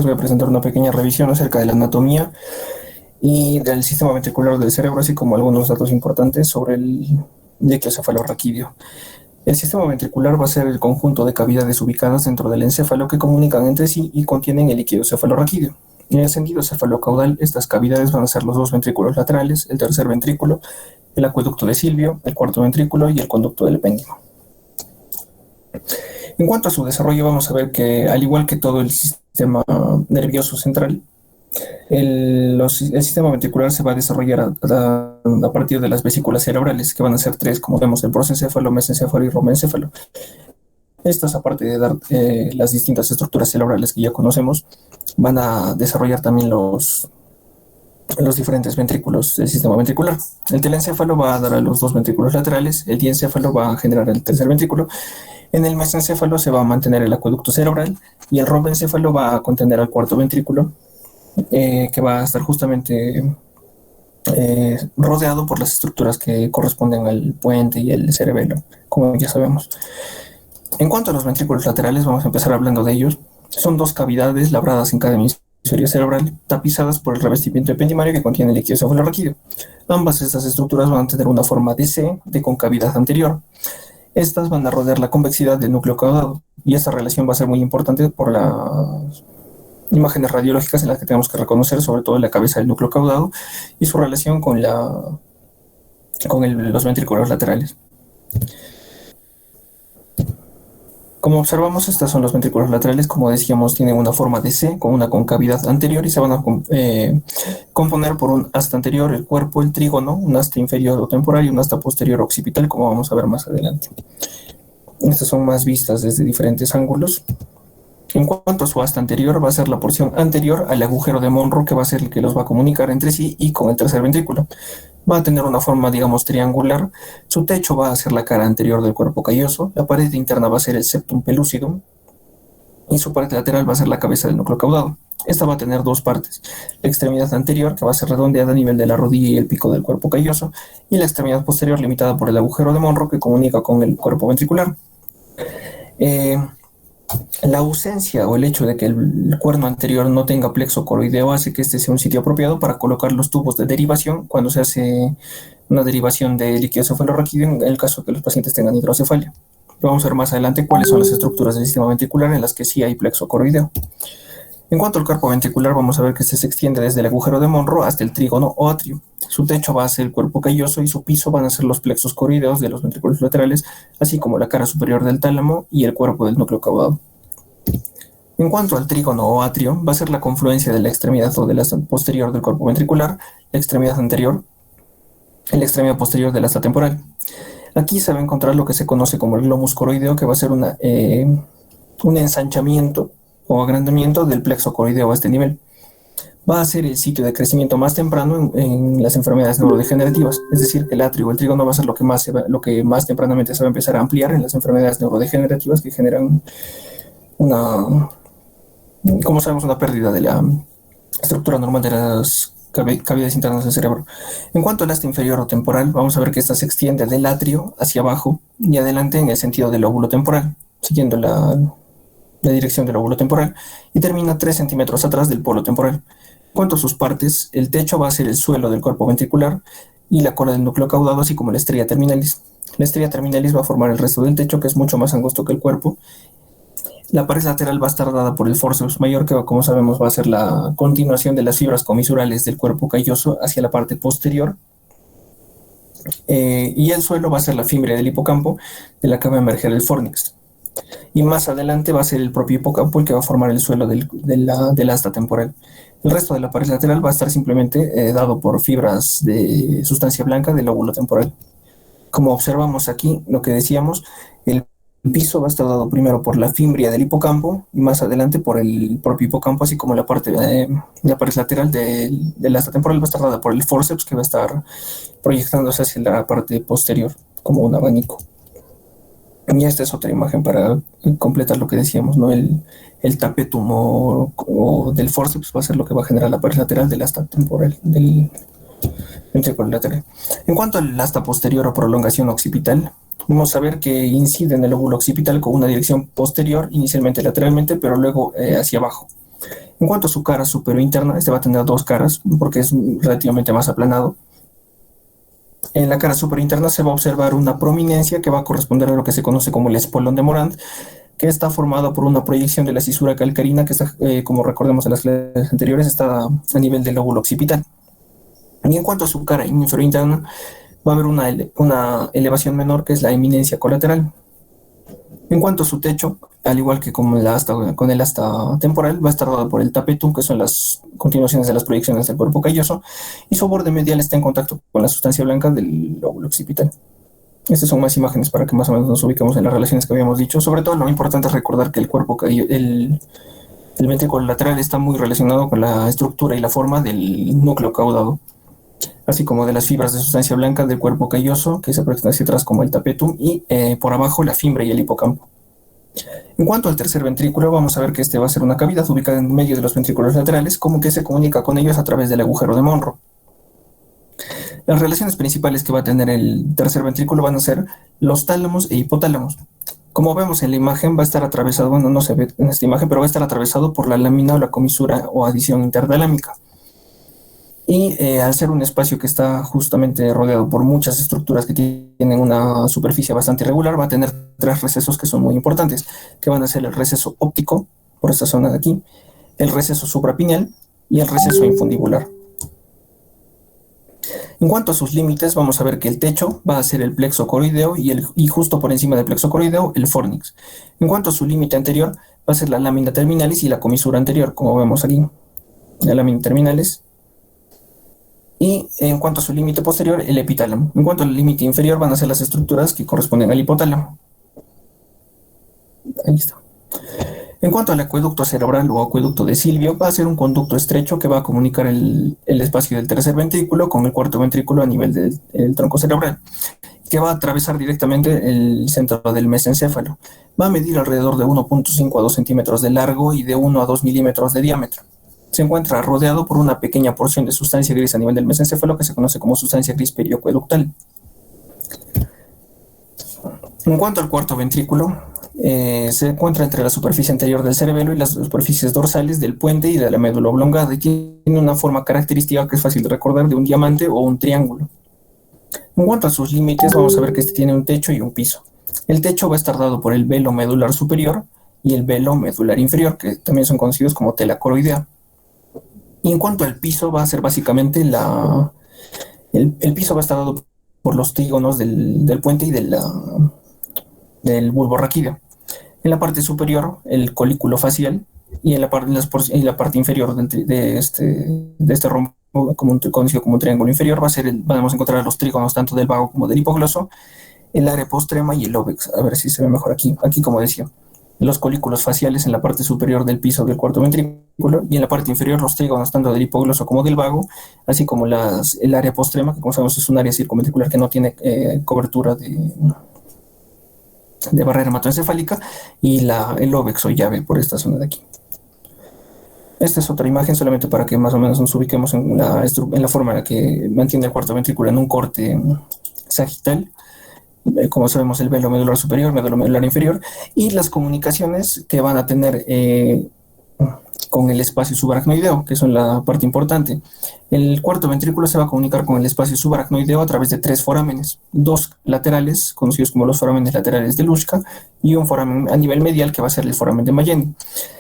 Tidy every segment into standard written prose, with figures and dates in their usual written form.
voy a presentar una pequeña revisión acerca de la anatomía y del sistema ventricular del cerebro, así como algunos datos importantes sobre el líquido cefalorraquídeo. El sistema ventricular va a ser el conjunto de cavidades ubicadas dentro del encéfalo que comunican entre sí y contienen el líquido cefalorraquídeo. En el sentido cefalocaudal, estas cavidades van a ser los dos ventrículos laterales, el tercer ventrículo, el acueducto de Silvio, el cuarto ventrículo y el conducto del epéndimo. En cuanto a su desarrollo, vamos a ver que, al igual que todo el sistema nervioso central, el sistema ventricular se va a desarrollar a partir de las vesículas cerebrales, que van a ser tres, como vemos, el prosencéfalo, mesencéfalo y romencéfalo. Estas, aparte de dar las distintas estructuras cerebrales que ya conocemos, van a desarrollar también los diferentes ventrículos del sistema ventricular. El telencéfalo va a dar a los dos ventrículos laterales, el diencéfalo va a generar el tercer ventrículo, en el mesencéfalo se va a mantener el acueducto cerebral y el romencéfalo va a contener al cuarto ventrículo, que va a estar justamente rodeado por las estructuras que corresponden al puente y el cerebelo, como ya sabemos. En cuanto a los ventrículos laterales, vamos a empezar hablando de ellos. Son dos cavidades labradas en cada hemisferio cerebral, tapizadas por el revestimiento ependimario que contiene el líquido cefalorraquídeo. Ambas estas estructuras van a tener una forma de C, de concavidad anterior. Estas van a rodear la convexidad del núcleo caudado, y esta relación va a ser muy importante por las imágenes radiológicas en las que tenemos que reconocer, sobre todo la cabeza del núcleo caudado y su relación con los ventrículos laterales. Como observamos, estos son los ventrículos laterales. Como decíamos, tienen una forma de C con una concavidad anterior y se van a componer por un asta anterior, el cuerpo, el trígono, un asta inferior o temporal y un asta posterior occipital, como vamos a ver más adelante. Estas son más vistas desde diferentes ángulos. En cuanto a su asta anterior, va a ser la porción anterior al agujero de Monro, que va a ser el que los va a comunicar entre sí y con el tercer ventrículo. Va a tener una forma, digamos, triangular. Su techo va a ser la cara anterior del cuerpo calloso, la pared interna va a ser el septum pellucidum y su parte lateral va a ser la cabeza del núcleo caudado. Esta va a tener dos partes: la extremidad anterior, que va a ser redondeada a nivel de la rodilla y el pico del cuerpo calloso, y la extremidad posterior limitada por el agujero de Monro que comunica con el cuerpo ventricular. La ausencia o el hecho de que el cuerno anterior no tenga plexo coroideo hace que este sea un sitio apropiado para colocar los tubos de derivación cuando se hace una derivación de líquido cefalorraquídeo en el caso que los pacientes tengan hidrocefalia. Vamos a ver más adelante cuáles son las estructuras del sistema ventricular en las que sí hay plexo coroideo. En cuanto al cuerpo ventricular, vamos a ver que este se extiende desde el agujero de Monro hasta el trígono o atrio. Su techo va a ser el cuerpo calloso y su piso van a ser los plexos coroideos de los ventrículos laterales, así como la cara superior del tálamo y el cuerpo del núcleo caudado. En cuanto al trígono o atrio, va a ser la confluencia de la extremidad o del asta posterior del cuerpo ventricular, la extremidad anterior y la extremidad posterior del asta temporal. Aquí se va a encontrar lo que se conoce como el glomus coroideo, que va a ser un ensanchamiento o agrandamiento del plexo coroideo a este nivel. Va a ser el sitio de crecimiento más temprano en las enfermedades neurodegenerativas, es decir, el atrio o el trígono va a ser lo que más tempranamente se va a empezar a ampliar en las enfermedades neurodegenerativas que generan como sabemos, una pérdida de la estructura normal de las cavidades internas del cerebro. En cuanto al asta inferior o temporal, vamos a ver que esta se extiende del atrio hacia abajo y adelante en el sentido del lóbulo temporal, siguiendo la dirección del lóbulo temporal, y termina 3 centímetros atrás del polo temporal. En cuanto a sus partes, el techo va a ser el suelo del cuerpo ventricular y la cola del núcleo caudado, así como la estrella terminalis. La estrella terminalis va a formar el resto del techo, que es mucho más angosto que el cuerpo. La pared lateral va a estar dada por el forceps mayor, que como sabemos va a ser la continuación de las fibras comisurales del cuerpo calloso hacia la parte posterior. Y el suelo va a ser la fimbria del hipocampo, de la que va a emerger el fornix. Y más adelante va a ser el propio hipocampo el que va a formar el suelo del asta temporal. El resto de la pared lateral va a estar simplemente dado por fibras de sustancia blanca del lóbulo temporal. Como observamos aquí, lo que decíamos, el piso va a estar dado primero por la fimbria del hipocampo y más adelante por el propio hipocampo, así como la parte la pared lateral del asta temporal va a estar dada por el forceps, que va a estar proyectándose hacia la parte posterior como un abanico. Y esta es otra imagen para completar lo que decíamos, ¿no? El tapetum o del forceps va a ser lo que va a generar la pared lateral del asta temporal, del ventrículo lateral. En cuanto al asta posterior o prolongación occipital, vamos a ver que incide en el lóbulo occipital con una dirección posterior, inicialmente lateralmente, pero luego hacia abajo. En cuanto a su cara superior interna, este va a tener dos caras porque es relativamente más aplanado. En la cara superior interna se va a observar una prominencia que va a corresponder a lo que se conoce como el espolón de Morand, que está formado por una proyección de la cisura calcarina que está, como recordemos en las clases anteriores, está a nivel del lóbulo occipital. Y en cuanto a su cara inferior interna, va a haber una elevación menor que es la eminencia colateral. En cuanto a su techo, al igual que con el asta temporal, va a estar dado por el tapetum, que son las continuaciones de las proyecciones del cuerpo calloso, y su borde medial está en contacto con la sustancia blanca del lóbulo occipital. Estas son más imágenes para que más o menos nos ubiquemos en las relaciones que habíamos dicho. Sobre todo, lo importante es recordar que el ventrículo lateral está muy relacionado con la estructura y la forma del núcleo caudado, así como de las fibras de sustancia blanca del cuerpo calloso, que se proyectan hacia atrás como el tapetum, y por abajo la fimbre y el hipocampo. En cuanto al tercer ventrículo, vamos a ver que este va a ser una cavidad ubicada en medio de los ventrículos laterales, como que se comunica con ellos a través del agujero de Monro. Las relaciones principales que va a tener el tercer ventrículo van a ser los tálamos e hipotálamos. Como vemos en la imagen, va a estar atravesado, bueno, no se ve en esta imagen, pero va a estar atravesado por la lámina o la comisura o adición intertalámica. Y al ser un espacio que está justamente rodeado por muchas estructuras que tienen una superficie bastante irregular, va a tener tres recesos que son muy importantes, que van a ser el receso óptico, por esta zona de aquí, el receso suprapineal y el receso infundibular. En cuanto a sus límites, vamos a ver que el techo va a ser el plexo coroideo y justo por encima del plexo coroideo, el fornix. En cuanto a su límite anterior, va a ser la lámina terminalis y la comisura anterior, como vemos aquí, la lámina terminalis. Y en cuanto a su límite posterior, el epitálamo. En cuanto al límite inferior, van a ser las estructuras que corresponden al hipotálamo. Ahí está. En cuanto al acueducto cerebral o acueducto de Silvio, va a ser un conducto estrecho que va a comunicar el espacio del tercer ventrículo con el cuarto ventrículo a nivel del tronco cerebral, que va a atravesar directamente el centro del mesencéfalo. Va a medir alrededor de 1.5 a 2 centímetros de largo y de 1 a 2 milímetros de diámetro. Se encuentra rodeado por una pequeña porción de sustancia gris a nivel del mesencéfalo que se conoce como sustancia gris perioacueductal. En cuanto al cuarto ventrículo, se encuentra entre la superficie anterior del cerebelo y las superficies dorsales del puente y de la médula oblongada y tiene una forma característica que es fácil de recordar de un diamante o un triángulo. En cuanto a sus límites, vamos a ver que este tiene un techo y un piso. El techo va a estar dado por el velo medular superior y el velo medular inferior, que también son conocidos como tela coroidea. Y en cuanto al piso, va a ser básicamente el piso va a estar dado por los trígonos del puente y del bulbo raquídeo. En la parte superior, el colículo facial, y en la parte inferior de este rombo, conocido como triángulo inferior, vamos a encontrar los trígonos tanto del vago como del hipogloso, el área postrema y el óbex. A ver si se ve mejor aquí. Aquí, como decía, los colículos faciales en la parte superior del piso del cuarto ventrículo y en la parte inferior los trígonos tanto del hipogloso como del vago, así como el área postrema, que como sabemos es un área circunventricular que no tiene cobertura de barrera hematoencefálica, y el óbex o llave por esta zona de aquí. Esta es otra imagen solamente para que más o menos nos ubiquemos en la forma en la que mantiene el cuarto ventrículo en un corte sagital. Como sabemos, el velo medular superior, velo medular inferior, y las comunicaciones que van a tener con el espacio subaracnoideo, que son la parte importante. El cuarto ventrículo se va a comunicar con el espacio subaracnoideo a través de tres forámenes, dos laterales, conocidos como los forámenes laterales de Luschka, y un foramen a nivel medial, que va a ser el foramen de Magendie.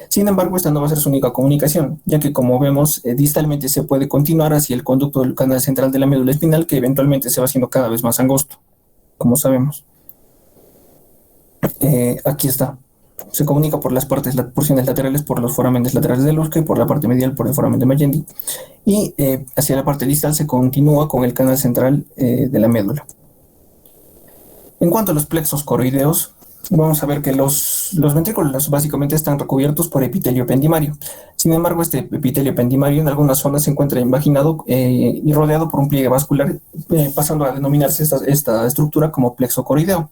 Sin embargo, esta no va a ser su única comunicación, ya que, como vemos, distalmente se puede continuar hacia el conducto del canal central de la médula espinal, que eventualmente se va haciendo cada vez más angosto, como sabemos. Aquí está. Se comunica por las porciones laterales por los forámenes laterales de Luschka y por la parte medial por el foramen de Magendie. Y hacia la parte distal se continúa con el canal central de la médula. En cuanto a los plexos coroideos, vamos a ver que los ventrículos básicamente están recubiertos por epitelio ependimario. Sin embargo, este epitelio ependimario en algunas zonas se encuentra invaginado y rodeado por un pliegue vascular, pasando a denominarse esta estructura como plexo coroideo.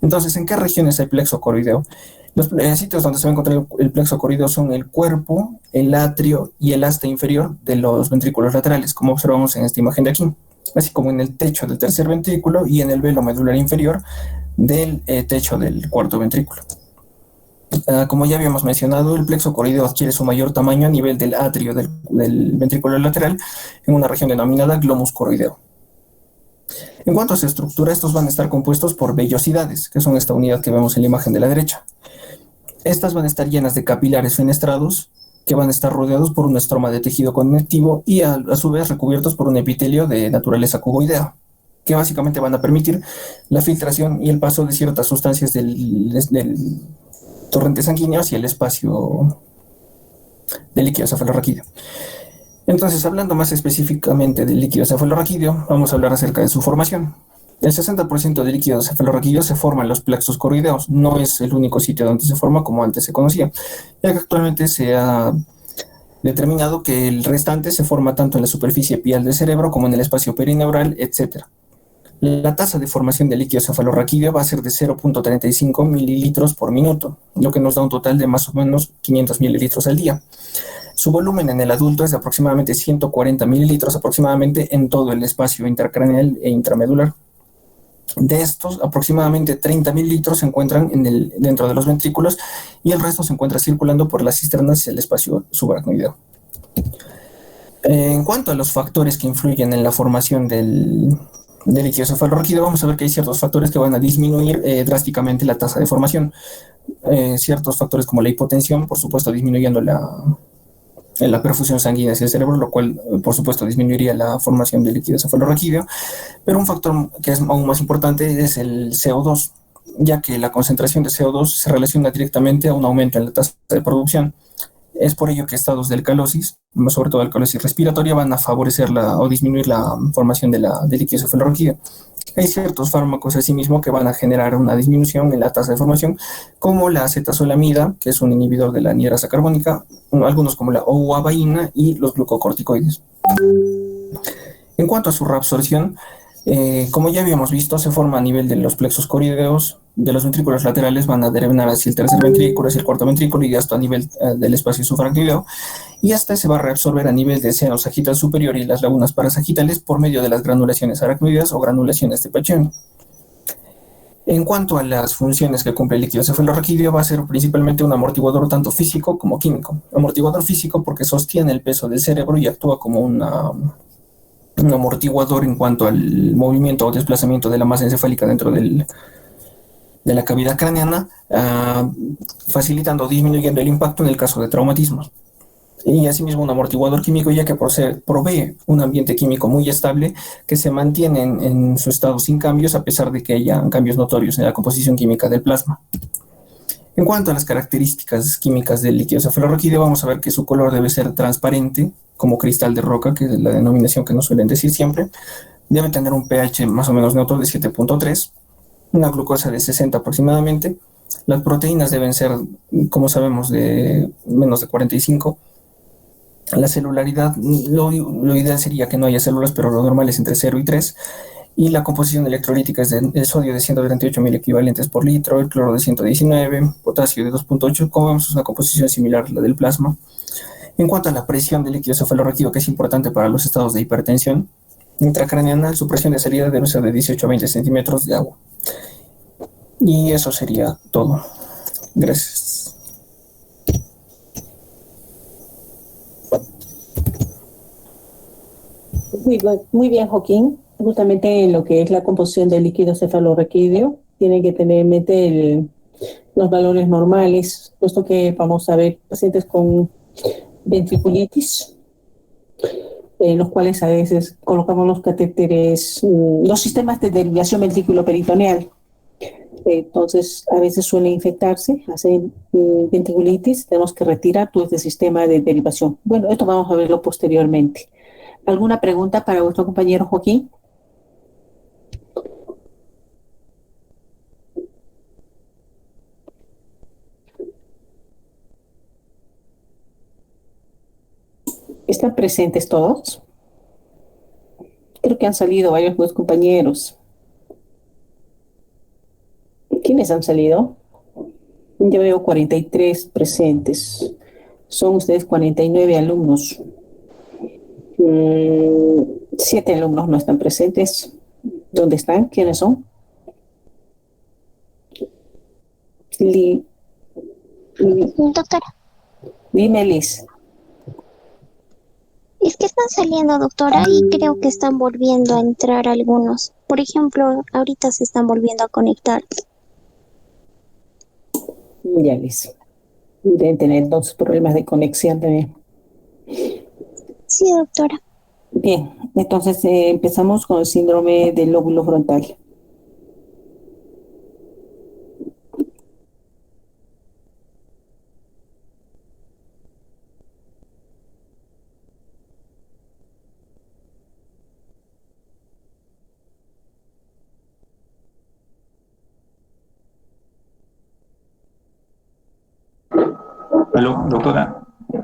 Entonces, ¿en qué regiones hay plexo coroideo? Los sitios donde se va a encontrar el plexo coroideo son el cuerpo, el atrio y el asta inferior de los ventrículos laterales, como observamos en esta imagen de aquí, así como en el techo del tercer ventrículo y en el velo medular inferior del techo del cuarto ventrículo. Como ya habíamos mencionado, el plexo coroideo adquiere su mayor tamaño a nivel del atrio del ventrículo lateral en una región denominada glomus coroideo. En cuanto a su estructura, estos van a estar compuestos por vellosidades, que son esta unidad que vemos en la imagen de la derecha. Estas van a estar llenas de capilares fenestrados que van a estar rodeados por una estroma de tejido conectivo y a su vez recubiertos por un epitelio de naturaleza cuboidea, que básicamente van a permitir la filtración y el paso de ciertas sustancias del torrente sanguíneo hacia el espacio del líquido cefalorraquídeo. Entonces, hablando más específicamente del líquido cefalorraquídeo, vamos a hablar acerca de su formación. El 60% del líquido cefalorraquídeo se forma en los plexos coroideos. No es el único sitio donde se forma como antes se conocía, ya que actualmente se ha determinado que el restante se forma tanto en la superficie pial del cerebro como en el espacio perineural, etc. La tasa de formación del líquido cefalorraquídeo va a ser de 0.35 mililitros por minuto, lo que nos da un total de más o menos 500 mililitros al día. Su volumen en el adulto es de aproximadamente 140 mililitros aproximadamente en todo el espacio intercraneal e intramedular. De estos, aproximadamente 30 mililitros se encuentran dentro de los ventrículos y el resto se encuentra circulando por las cisternas y el espacio subaracnoideo. En cuanto a los factores que influyen en la formación del líquido cefalorraquídeo, vamos a ver que hay ciertos factores que van a disminuir drásticamente la tasa de formación. Ciertos factores como la hipotensión, por supuesto, disminuyendo la perfusión sanguínea hacia el cerebro, lo cual, por supuesto, disminuiría la formación del líquido cefalorraquídeo. Pero un factor que es aún más importante es el CO2, ya que la concentración de CO2 se relaciona directamente a un aumento en la tasa de producción. Es por ello que estados de alcalosis, sobre todo alcalosis respiratoria, van a favorecer o disminuir la formación del líquido cefalorraquídeo. Hay ciertos fármacos asimismo que van a generar una disminución en la tasa de formación, como la acetazolamida, que es un inhibidor de la anhidrasa carbónica, algunos como la ouabaína y los glucocorticoides. En cuanto a su reabsorción, como ya habíamos visto, se forma a nivel de los plexos coroideos, de los ventrículos laterales van a drenar hacia el tercer ventrículo, hacia el cuarto ventrículo y hasta a nivel del espacio subaracnoideo, y hasta se va a reabsorber a nivel del seno sagital superior y las lagunas parasagitales por medio de las granulaciones aracnoideas o granulaciones de Paccioni. En cuanto a las funciones que cumple el líquido cefalorraquídeo, va a ser principalmente un amortiguador tanto físico como químico. Amortiguador físico porque sostiene el peso del cerebro y actúa como un amortiguador en cuanto al movimiento o desplazamiento de la masa encefálica dentro de la cavidad craneana, facilitando o disminuyendo el impacto en el caso de traumatismos. Y asimismo un amortiguador químico, ya que provee un ambiente químico muy estable que se mantiene en su estado sin cambios a pesar de que haya cambios notorios en la composición química del plasma. En cuanto a las características químicas del líquido cefalorraquídeo, vamos a ver que su color debe ser transparente, como cristal de roca, que es la denominación que nos suelen decir siempre. Debe tener un pH más o menos neutro de 7.3, una glucosa de 60 aproximadamente. Las proteínas deben ser, como sabemos, de menos de 45. La celularidad, lo ideal sería que no haya células, pero lo normal es entre 0 y 3. Y la composición electrolítica es de sodio de 138.000 equivalentes por litro, el cloro de 119, potasio de 2.8, como vemos es una composición similar a la del plasma. En cuanto a la presión del líquido cefalorraquídeo, que es importante para los estados de hipertensión intracraneana, su presión de salida debe ser de 18 a 20 centímetros de agua. Y eso sería todo. Gracias. Muy bien, Joaquín. Justamente en lo que es la composición del líquido cefalorraquídeo, tiene que tener en mente los valores normales, puesto que vamos a ver pacientes con ventriculitis, en los cuales a veces colocamos los catéteres, los sistemas de derivación ventriculoperitoneal. Entonces, a veces suele infectarse, hacen ventriculitis, tenemos que retirar todo este sistema de derivación. Bueno, esto vamos a verlo posteriormente. ¿Alguna pregunta para vuestro compañero Joaquín? ¿Están presentes todos? Creo que han salido varios de los compañeros. ¿Quiénes han salido? Yo veo 43 presentes. Son ustedes 49 alumnos. 7 alumnos no están presentes. ¿Dónde están? ¿Quiénes son? Doctora, Dime, Liz. es que están saliendo, doctora, y creo que están volviendo a entrar algunos. Por ejemplo, ahorita se están volviendo a conectar. Ya, Liz. Deben tener entonces problemas de conexión también. Sí, doctora. Bien, entonces empezamos con el síndrome del lóbulo frontal. Aló, doctora. Te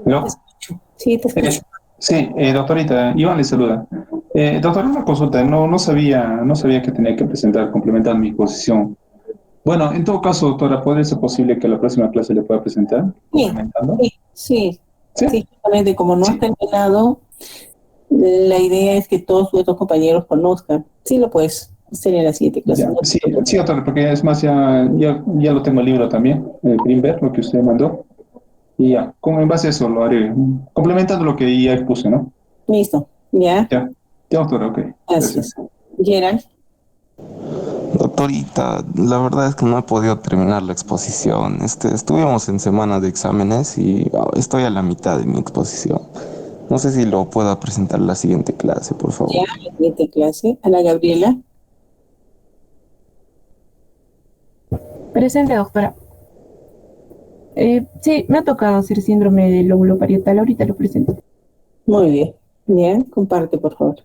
¿Aló? escucho. Sí, te escucho. Sí, doctorita, Iván le saluda. Doctor, una consulta, no sabía que tenía que presentar, complementar mi posición. Bueno, en todo caso, doctora, ¿puede ser posible que la próxima clase le pueda presentar, Sí, complementando? sí, sí, Sí, sí, justamente como no has sí, terminado, la idea es que todos tus otros compañeros conozcan. Sí, lo puedes hacer en la siguiente clase. ya, No te sí, preocupes. sí, doctora, porque es más, ya lo tengo el libro también, el Greenberg, lo que usted mandó, y ya, en base a eso lo haré, complementando lo que ya expuse, ¿no? Listo, ya, Ya, ya, doctora, ok, gracias. gracias. Gerald, Doctorita, la verdad es que no he podido terminar la exposición. Estuvimos en semana de exámenes y estoy a la mitad de mi exposición. No sé si lo pueda presentar en la siguiente clase, por ya, favor. la siguiente clase. Ana Gabriela, Presente, doctora. Sí, me ha tocado hacer síndrome del lóbulo parietal. Ahorita lo presento. muy bien. Bien, comparte, por favor.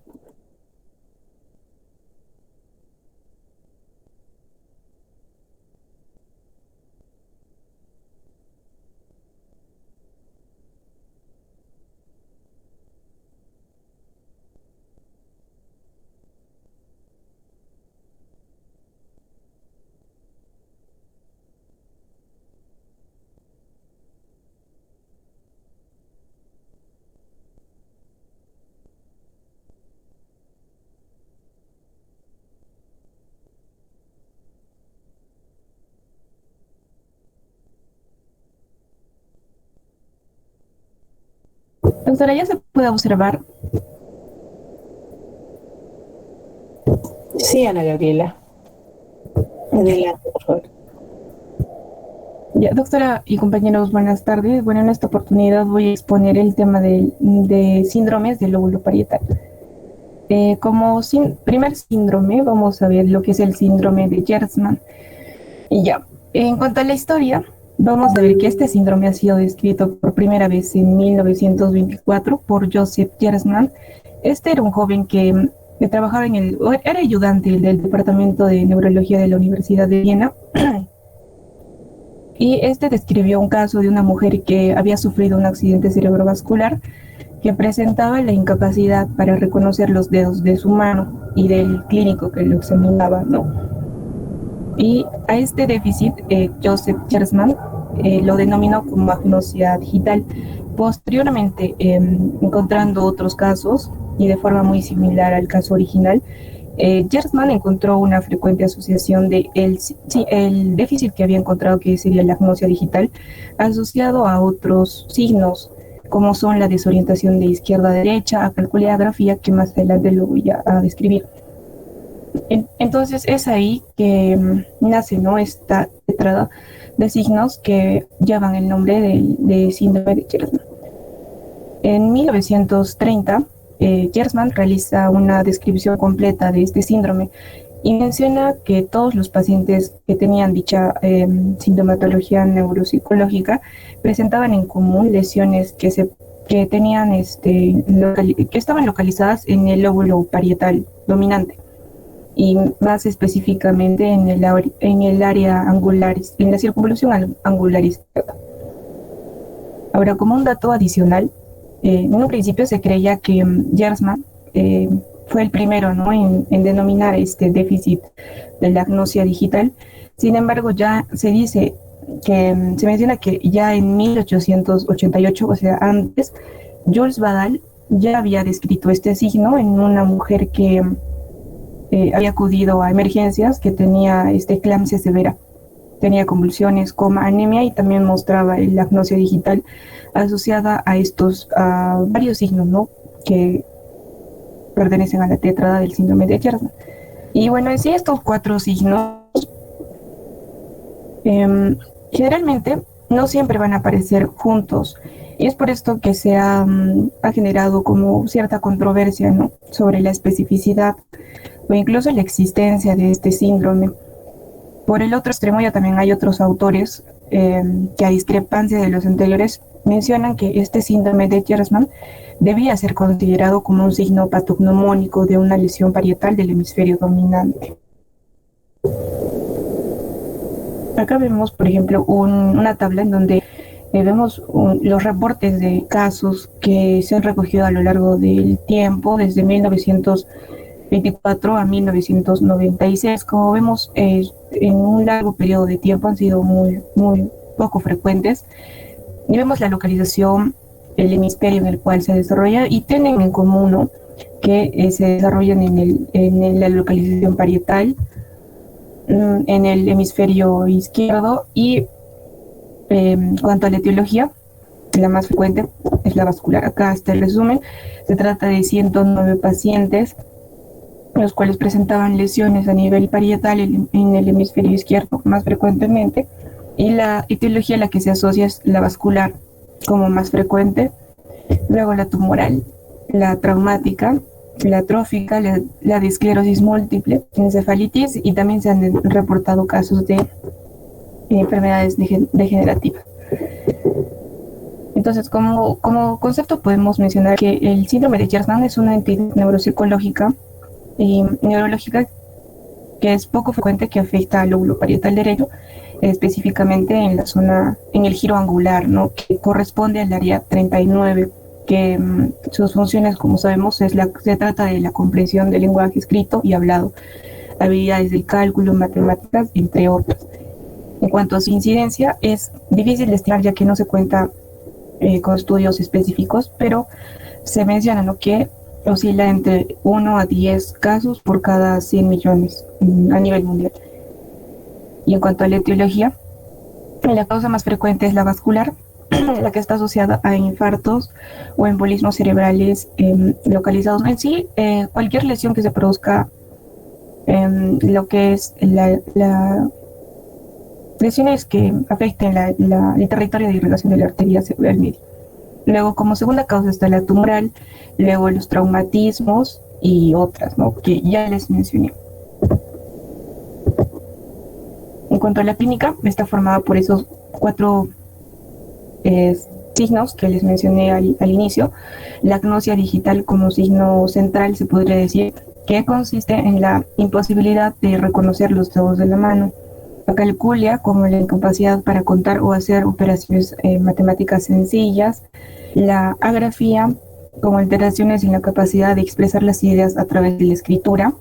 Doctora, ya se puede observar. Sí, Ana Gabriela, Ya, adelante, por favor. ya, doctora y compañeros, buenas tardes. Bueno, en esta oportunidad voy a exponer el tema de síndromes del lóbulo parietal. Como primer síndrome, vamos a ver lo que es el síndrome de Gerstmann. Y ya, en cuanto a la historia, vamos a ver que este síndrome ha sido descrito por primera vez en 1924 por Joseph Gerstmann. Este era un joven que trabajaba era ayudante del Departamento de Neurología de la Universidad de Viena. Y este describió un caso de una mujer que había sufrido un accidente cerebrovascular que presentaba la incapacidad para reconocer los dedos de su mano y del clínico que lo examinaba, ¿no? Y a este déficit, Joseph Gerstmann lo denominó como agnosia digital. Posteriormente, encontrando otros casos y de forma muy similar al caso original, Gerstmann encontró una frecuente asociación de el déficit que había encontrado, que sería la agnosia digital, asociado a otros signos, como son la desorientación de izquierda a derecha, acalculigrafía, que más adelante lo voy a describir. Entonces es ahí que nace, ¿no?, esta tetrada de signos que llevan el nombre de síndrome de Gerstmann. En 1930, Gerstmann realiza una descripción completa de este síndrome y menciona que todos los pacientes que tenían dicha sintomatología neuropsicológica presentaban en común lesiones que tenían que estaban localizadas en el lóbulo parietal dominante, y más específicamente en el área angularis, en la circunvolución angular izquierda. Ahora, como un dato adicional, en un principio se creía que Gerstmann fue el primero, ¿no?, en denominar este déficit de la agnosia digital. Sin embargo, ya se menciona que ya en 1888, o sea, antes, Jules Badal ya había descrito este signo en una mujer que había acudido a emergencias, que tenía eclampsia severa. tenía convulsiones, coma, anemia, y también mostraba la agnosia digital asociada a varios signos, ¿no?, que pertenecen a la tetrada del síndrome de Gerson. Y bueno, en sí, estos 4 signos generalmente no siempre van a aparecer juntos, y es por esto que ha generado como cierta controversia, ¿no?, sobre la especificidad o incluso la existencia de este síndrome. Por el otro extremo, ya también hay otros autores que, a discrepancia de los anteriores, mencionan que este síndrome de Gerson debía ser considerado como un signo patognomónico de una lesión parietal del hemisferio dominante. Acá vemos, por ejemplo, una tabla en donde vemos los reportes de casos que se han recogido a lo largo del tiempo, desde 1924 a 1996. Como vemos, en un largo periodo de tiempo han sido muy, muy poco frecuentes. Y vemos la localización, el hemisferio en el cual se desarrolla, y tienen en común, ¿no?, que se desarrollan en la localización parietal, en el hemisferio izquierdo, y en cuanto a la etiología, la más frecuente es la vascular. Acá está el resumen. Se trata de 109 pacientes, los cuales presentaban lesiones a nivel parietal en el hemisferio izquierdo más frecuentemente, y la etiología a la que se asocia es la vascular como más frecuente, luego la tumoral, la traumática, la atrófica, la de esclerosis múltiple, encefalitis, y también se han reportado casos de enfermedades degenerativas. Entonces, como concepto podemos mencionar que el síndrome de Gerson es una entidad neuropsicológica y neurológica que es poco frecuente, que afecta al lóbulo parietal derecho, específicamente en la zona, en el giro angular, ¿no?, que corresponde al área 39, que sus funciones, como sabemos, se trata de la comprensión del lenguaje escrito y hablado, habilidades del cálculo, matemáticas, entre otras. En cuanto a su incidencia, es difícil de estimar, ya que no se cuenta con estudios específicos, pero se menciona, ¿no?, que oscila entre 1 a 10 casos por cada 100 millones a nivel mundial. Y en cuanto a la etiología, la causa más frecuente es la vascular, la que está asociada a infartos o embolismos cerebrales localizados. En sí, cualquier lesión que se produzca en lo que es la lesiones que afecten el territorio de irrigación de la arteria cerebral media. Luego, como segunda causa, está la tumoral, luego los traumatismos y otras, ¿no?, que ya les mencioné. En cuanto a la clínica, está formada por esos 4 signos que les mencioné al inicio. La agnosia digital como signo central, se podría decir, que consiste en la imposibilidad de reconocer los dedos de la mano. La calculia, como la incapacidad para contar o hacer operaciones matemáticas sencillas. La agrafía, como alteraciones en la capacidad de expresar las ideas a través de la escritura.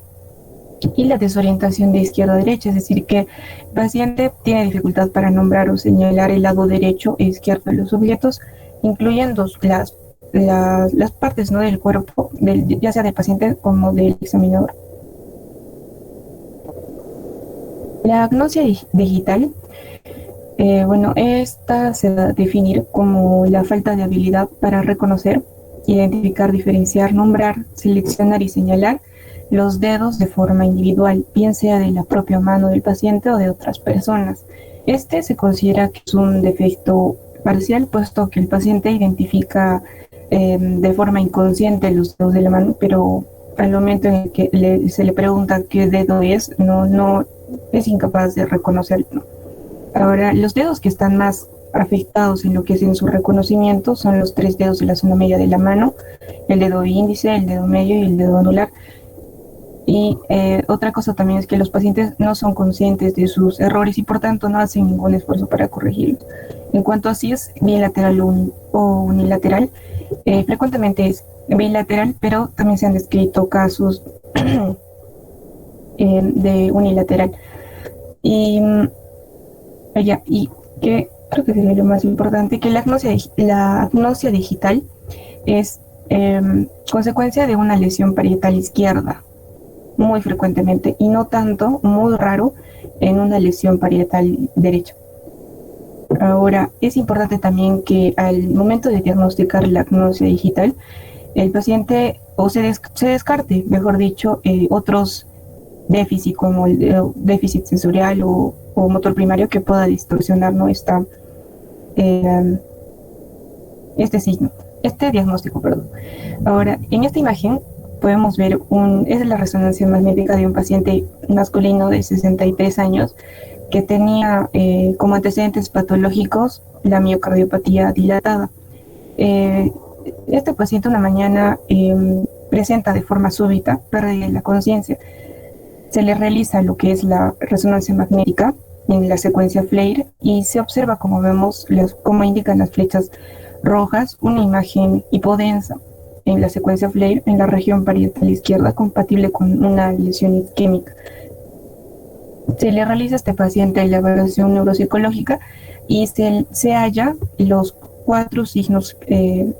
Y la desorientación de izquierda a derecha, es decir, que el paciente tiene dificultad para nombrar o señalar el lado derecho e izquierdo de los objetos, incluyendo las partes, ¿no?, del cuerpo, ya sea del paciente como del examinador. La agnosia digital, esta se va a definir como la falta de habilidad para reconocer, identificar, diferenciar, nombrar, seleccionar y señalar los dedos de forma individual, bien sea de la propia mano del paciente o de otras personas. Este se considera que es un defecto parcial, puesto que el paciente identifica de forma inconsciente los dedos de la mano, pero al momento en el que se le pregunta qué dedo es, no es incapaz de reconocerlo. Ahora, los dedos que están más afectados en lo que es en su reconocimiento son los 3 dedos de la zona media de la mano, el dedo índice, el dedo medio y el dedo anular. Y otra cosa también es que los pacientes no son conscientes de sus errores y por tanto no hacen ningún esfuerzo para corregirlos. En cuanto a si es bilateral o unilateral, frecuentemente es bilateral, pero también se han descrito casos de unilateral. Y que creo que sería lo más importante, que la agnosia digital es consecuencia de una lesión parietal izquierda, muy frecuentemente, y no tanto, muy raro, en una lesión parietal derecha. Ahora, es importante también que al momento de diagnosticar la agnosia digital, el paciente se descarte, mejor dicho, otros déficits como el déficit sensorial o motor primario que pueda distorsionar, ¿no? Este diagnóstico, perdón. Ahora, en esta imagen podemos ver es la resonancia magnética de un paciente masculino de 63 años que tenía como antecedentes patológicos la miocardiopatía dilatada. Este paciente una mañana presenta de forma súbita pérdida de la conciencia. Se le realiza lo que es la resonancia magnética en la secuencia FLAIR y se observa, como vemos, como indican las flechas rojas, una imagen hipodensa en la secuencia FLAIR en la región parietal izquierda compatible con una lesión isquémica. Se le realiza a este paciente la evaluación neuropsicológica y se halla los 4 signos que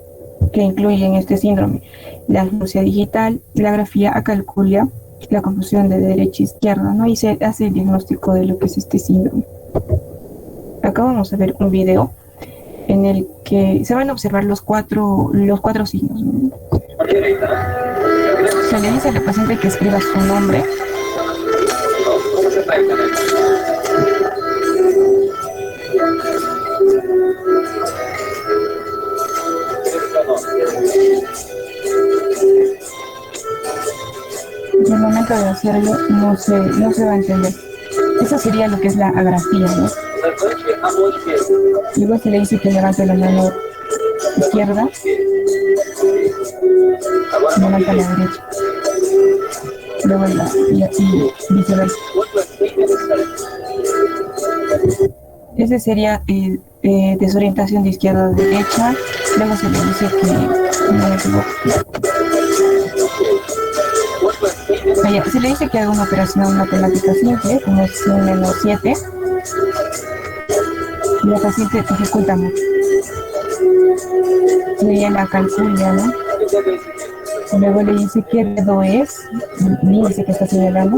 incluyen este síndrome: la agnosia digital, la grafía acalculia, la confusión de derecha a izquierda, ¿no? Y se hace el diagnóstico de lo que es este síndrome. Acá vamos a ver un video en el que se van a observar los cuatro signos, ¿no? Se le dice al paciente que escriba su nombre. En el momento de hacerlo no se va a entender. Eso sería lo que es la agrafía, ¿no? Luego se le dice que levante la mano izquierda, levanta la derecha, luego y viceversa. Ese sería desorientación de izquierda a derecha. Luego se le dice que no me equivoco. Se le dice que haga una operación matemática simple, como es 100 menos 7. Y la paciente dificulta mucho. Sería la calculia, ¿no? Luego le dice qué dedo es, y dice que está señalando.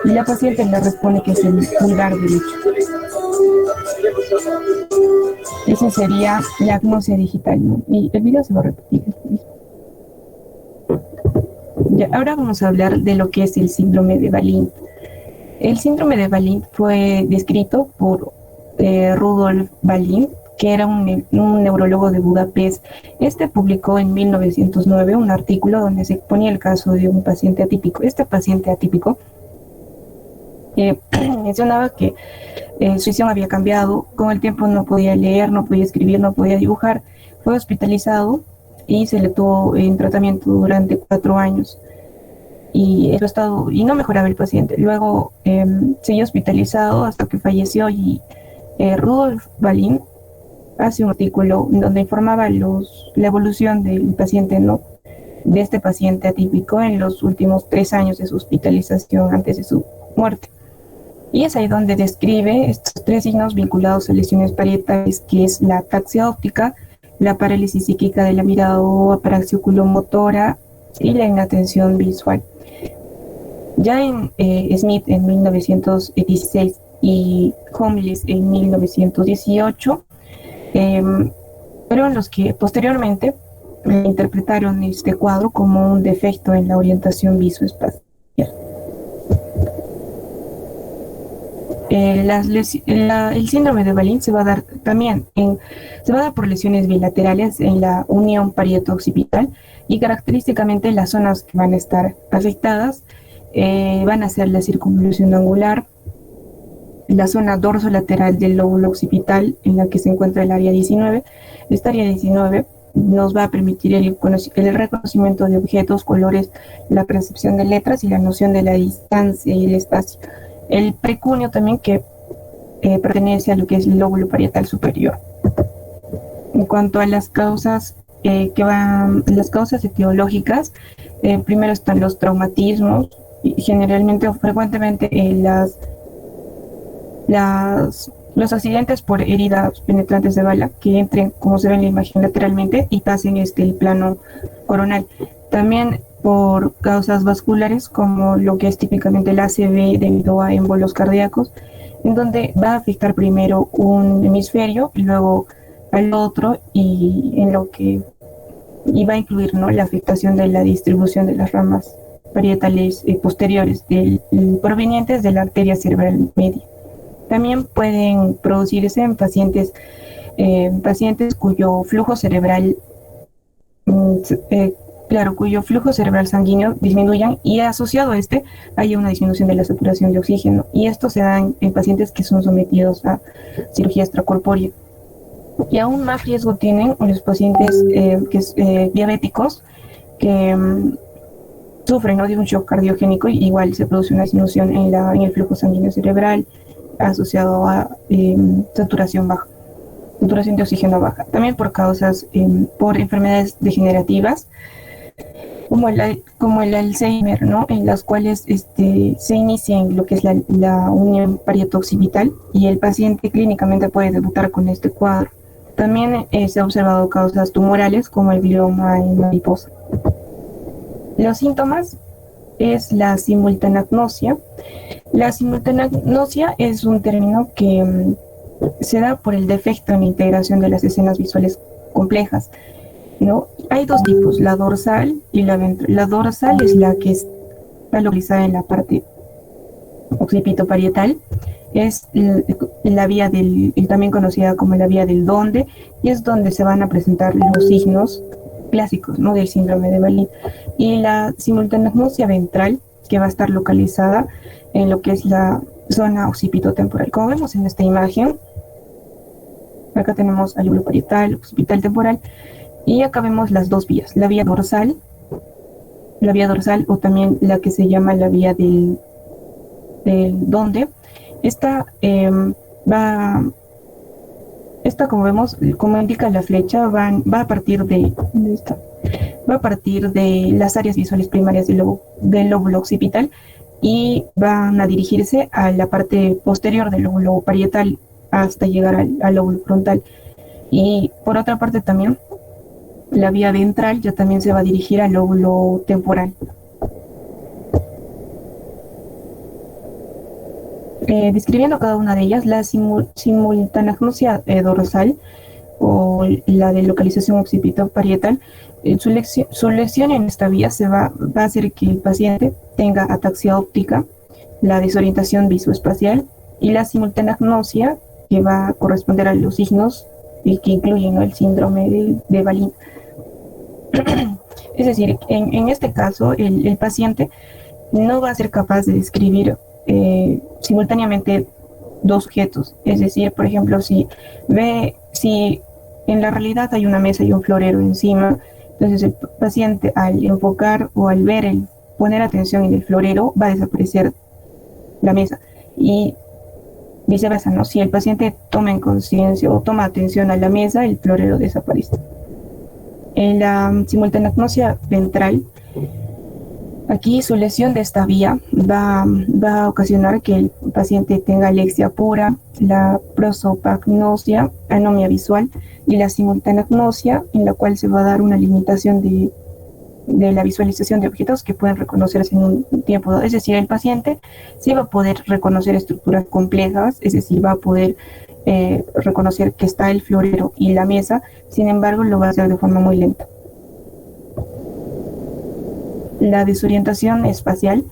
Y la paciente le responde que es el pulgar derecho. Esa sería la agnosia digital, ¿no? Y el video se va a repetir. Ya, ahora vamos a hablar de lo que es el síndrome de Valint. El síndrome de Valint fue descrito por Rudolf Valint, que era un neurólogo de Budapest. Este publicó en 1909 un artículo donde se exponía el caso de un paciente atípico. Este paciente atípico mencionaba que su visión había cambiado, con el tiempo no podía leer, no podía escribir, no podía dibujar. Fue hospitalizado y se le tuvo en tratamiento durante 4 años y no mejoraba el paciente. Luego siguió hospitalizado hasta que falleció y Rudolf Valint hace un artículo donde informaba la evolución del paciente, ¿no? De este paciente atípico en los últimos 3 años de su hospitalización antes de su muerte. Y es ahí donde describe estos 3 signos vinculados a lesiones parietales, que es la ataxia óptica, la parálisis psíquica de la mirada o apraxia oculomotora y la inatención visual. Ya en Smith en 1916 y Holmes en 1918 fueron los que posteriormente interpretaron este cuadro como un defecto en la orientación visoespacial. El síndrome de Valint se va a dar también por lesiones bilaterales en la unión parieto-occipital y característicamente las zonas que van a estar afectadas van a ser la circunvolución angular, la zona dorsolateral del lóbulo occipital en la que se encuentra el área 19. Esta área 19 nos va a permitir el reconocimiento de objetos, colores, la percepción de letras y la noción de la distancia y el espacio. El precunio también, que pertenece a lo que es el lóbulo parietal superior. En cuanto a las causas las causas etiológicas, primero están los traumatismos, y generalmente o frecuentemente los accidentes por heridas penetrantes de bala que entren, como se ve en la imagen, lateralmente y pasen el plano coronal. También por causas vasculares, como lo que es típicamente el ACV debido a émbolos cardíacos, en donde va a afectar primero un hemisferio y luego al otro, y en lo que va a incluir, ¿no?, la afectación de la distribución de las ramas parietales posteriores provenientes de la arteria cerebral media. También pueden producirse en pacientes cuyo flujo cerebral cuyo flujo cerebral sanguíneo disminuya, y asociado a este haya una disminución de la saturación de oxígeno, y esto se da en pacientes que son sometidos a cirugía extracorpórea. Y aún más riesgo tienen los pacientes diabéticos que sufren, ¿no?, de un shock cardiogénico, y igual se produce una disminución en el flujo sanguíneo cerebral asociado a saturación de oxígeno baja. También por causas, por enfermedades degenerativas, como el Alzheimer, ¿no?, en las cuales se inicia en lo que es la unión parieto-occipital, y el paciente clínicamente puede debutar con este cuadro. También se ha observado causas tumorales como el glioma en mariposa. Los síntomas es la simultanagnosia. La simultanagnosia es un término que se da por el defecto en la integración de las escenas visuales complejas, ¿no? Hay dos tipos, la dorsal y la ventral. La dorsal es la que está localizada en la parte occipitoparietal, es la vía también conocida como la vía del donde, y es donde se van a presentar los signos clásicos, ¿no?, del síndrome de Balin. Y la simultanagnosia ventral, que va a estar localizada en lo que es la zona occipitotemporal. Como vemos en esta imagen, acá tenemos al lóbulo parietal, occipital temporal, y acá vemos las dos vías, la vía dorsal, o también la que se llama la vía del donde. Esta como vemos, como indica la flecha, va a partir de las áreas visuales primarias del lóbulo occipital, y van a dirigirse a la parte posterior del lóbulo parietal hasta llegar al lóbulo frontal. Y por otra parte también, la vía ventral ya también se va a dirigir al lóbulo temporal. Describiendo cada una de ellas, la simultanagnosia dorsal, o la de localización occipitoparietal, su lesión en esta vía va a hacer que el paciente tenga ataxia óptica, la desorientación visoespacial, y la simultanagnosia, que va a corresponder a los signos que incluyen, ¿no?, el síndrome de Balin. Es decir, en este caso, el paciente no va a ser capaz de describir simultáneamente dos objetos. Es decir, por ejemplo, si en la realidad hay una mesa y un florero encima, entonces el paciente, al enfocar o al poner atención en el florero, va a desaparecer la mesa, y viceversa, ¿no? Si el paciente toma en conciencia o toma atención a la mesa, el florero desaparece. En la simultanagnosia ventral, aquí su lesión de esta vía va a ocasionar que el paciente tenga alexia pura, la prosopagnosia, anomia visual, y la simultanagnosia, en la cual se va a dar una limitación de la visualización de objetos que pueden reconocerse en un tiempo dado. Es decir, el paciente sí va a poder reconocer estructuras complejas, es decir, va a poder reconocer que está el florero y la mesa, sin embargo lo va a hacer de forma muy lenta. La desorientación espacial,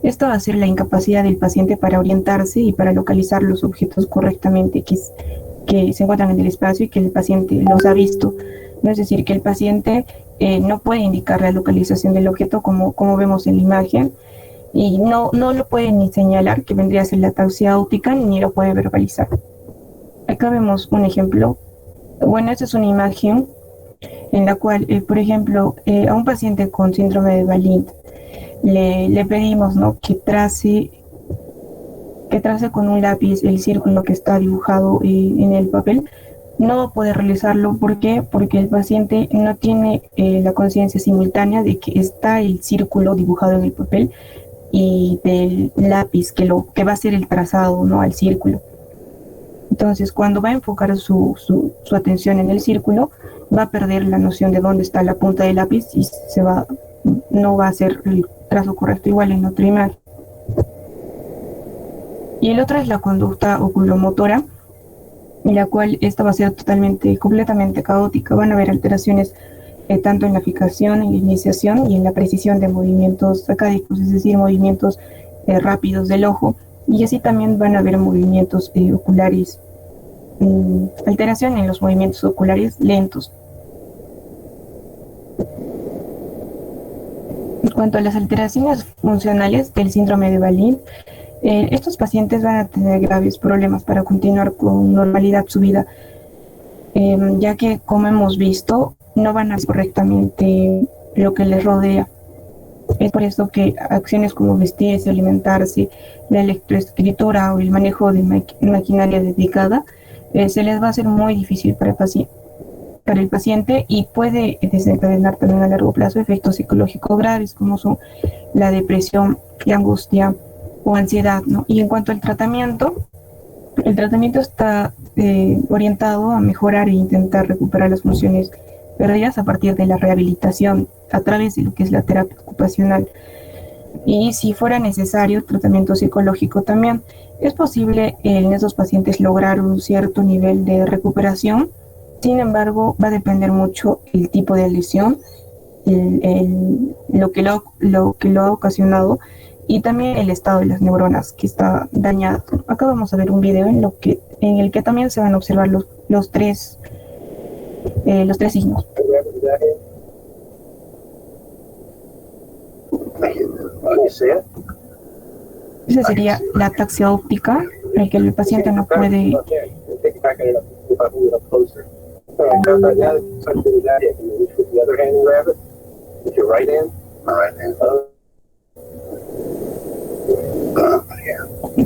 esto va a ser la incapacidad del paciente para orientarse y para localizar los objetos correctamente que se encuentran en el espacio y que el paciente los ha visto, ¿no? Es decir, que el paciente no puede indicar la localización del objeto como vemos en la imagen, y no lo puede ni señalar, que vendría a ser la ataxia óptica, ni lo puede verbalizar. Acá vemos un ejemplo. Bueno, esta es una imagen en la cual, por ejemplo, a un paciente con síndrome de Balin le pedimos, ¿no?, que trace con un lápiz el círculo que está dibujado en el papel. No va a poder realizarlo. ¿Por qué? Porque el paciente no tiene la conciencia simultánea de que está el círculo dibujado en el papel y del lápiz que va a ser el trazado, ¿no?, al círculo. Entonces, cuando va a enfocar su atención en el círculo, va a perder la noción de dónde está la punta del lápiz y se va no va a ser el trazo correcto igual en otro imagen. Y el otro es la conducta oculomotora, en la cual esta va a ser completamente caótica. Van a haber alteraciones tanto en la fijación, en la iniciación y en la precisión de movimientos sacádicos, es decir, movimientos rápidos del ojo. Y así también van a haber movimientos oculares, alteración en los movimientos oculares lentos. En cuanto a las alteraciones funcionales del síndrome de Wallin, estos pacientes van a tener graves problemas para continuar con normalidad su vida, ya que, como hemos visto, no van a hacer correctamente lo que les rodea. Es por eso que acciones como vestirse, alimentarse, la lectoescritura o el manejo de maquinaria dedicada se les va a hacer muy difícil para el paciente y puede desencadenar también a largo plazo efectos psicológicos graves como son la depresión, la angustia o ansiedad, ¿no? Y en cuanto al tratamiento, el tratamiento está orientado a mejorar e intentar recuperar las funciones perdidas a partir de la rehabilitación a través de lo que es la terapia ocupacional. Y si fuera necesario, tratamiento psicológico también. Es posible en esos pacientes lograr un cierto nivel de recuperación. Sin embargo, va a depender mucho el tipo de lesión, lo que lo ha ocasionado y también el estado de las neuronas que está dañado. Acá vamos a ver un video en el que también se van a observar los tres signos. Esa sería la ataxia óptica, en el que el paciente no puede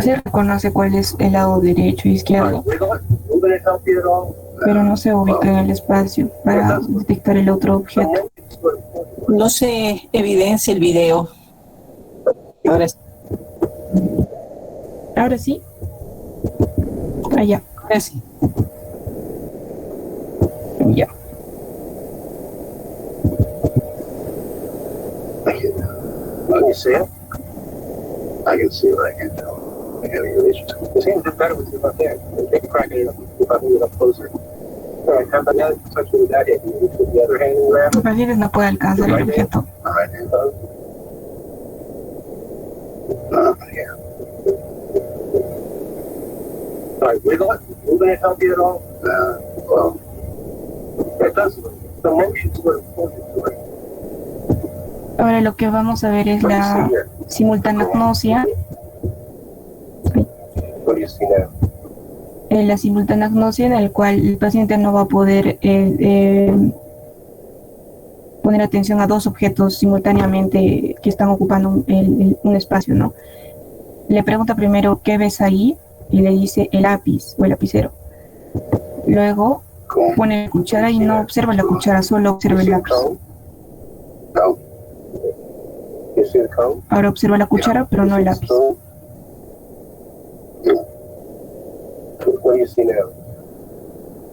se reconoce cuál es el lado derecho e izquierdo, pero no se ubica en el espacio para detectar el otro objeto. No se evidencia el video. Ahora sí. Allá. Ahora sí. Ya. Can you see it? I can see it. I can tell. I got a relation. It seems better with you up there. Take a crack at it if I move it up closer. All right, come back out. Touch with that hand. You put the other hand and grab Los it. pacientes no pueden alcanzar el objeto. All right, hand up. Yeah. All right, wiggle it. Moving it help you at all? Well, it does. The motion's what it's supposed to do. Ahora lo que vamos a ver es la simultanagnosia. What do you see now? La simultanagnosia, en el cual el paciente no va a poder poner atención a dos objetos simultáneamente que están ocupando un espacio, ¿no? Le pregunta primero, ¿qué ves ahí? Y le dice el lápiz o el lapicero. Luego pone la cuchara y no observa la cuchara, solo observa el lápiz. No. You see the cone? Ahora observa la cuchara, pero no el lápiz. What do you see now?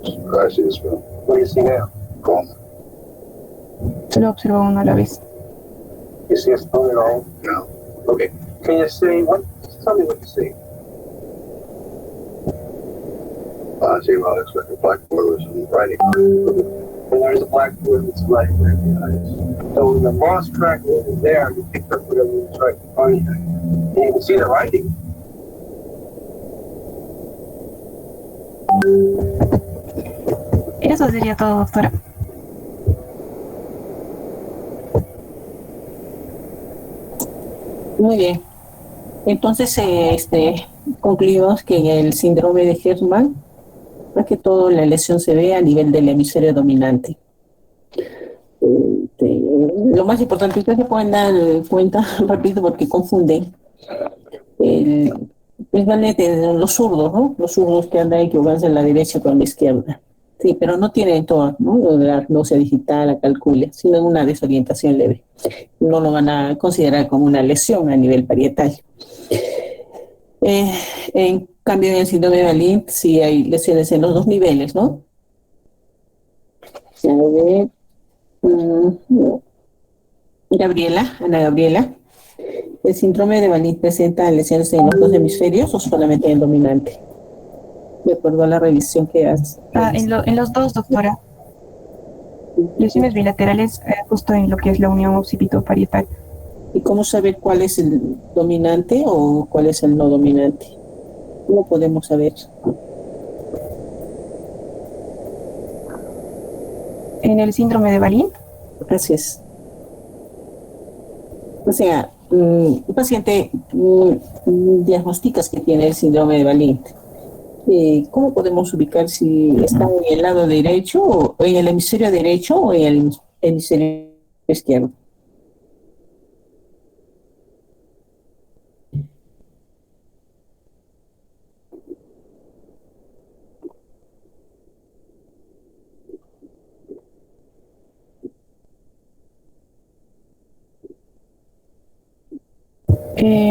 I see this one. What do you see now? Cone. Solo observa uno a la vez. You see a spoon at all? No. Okay. Can you say what? Tell me what you see. I see well, it's like a blackboard with some writing. And there's a blackboard with some writing there behind it. So when the mouse track was there, you picked up whatever was right in front of you. And you can see the writing. Eso sería todo, doctora. Muy bien. Entonces, concluimos que en el síndrome de Herrmann, más que todo la lesión se ve a nivel del hemisferio dominante. Lo más importante, ustedes se pueden dar cuenta rápido porque confunden. Principalmente los zurdos, ¿no? Los zurdos que andan equivocados en la derecha con la izquierda. Sí, pero no tienen todo, ¿no? Lo de la agnosia digital, la calculia, sino una desorientación leve. No lo van a considerar como una lesión a nivel parietal. En cambio, en el síndrome de Wallin sí hay lesiones en los dos niveles, ¿no? A ver, Gabriela, Ana Gabriela, ¿el síndrome de Valin presenta lesiones en los dos hemisferios o solamente en el dominante? De acuerdo a la revisión que has En los dos, doctora. Lesiones bilaterales justo en lo que es la unión occipito-parietal. ¿Y cómo saber cuál es el dominante o cuál es el no dominante? ¿Cómo podemos saber? En el síndrome de Valin. Gracias. O sea, un paciente diagnosticas que tiene el síndrome de Valin. ¿Cómo podemos ubicar si está en el lado derecho o en el hemisferio derecho o en el hemisferio izquierdo?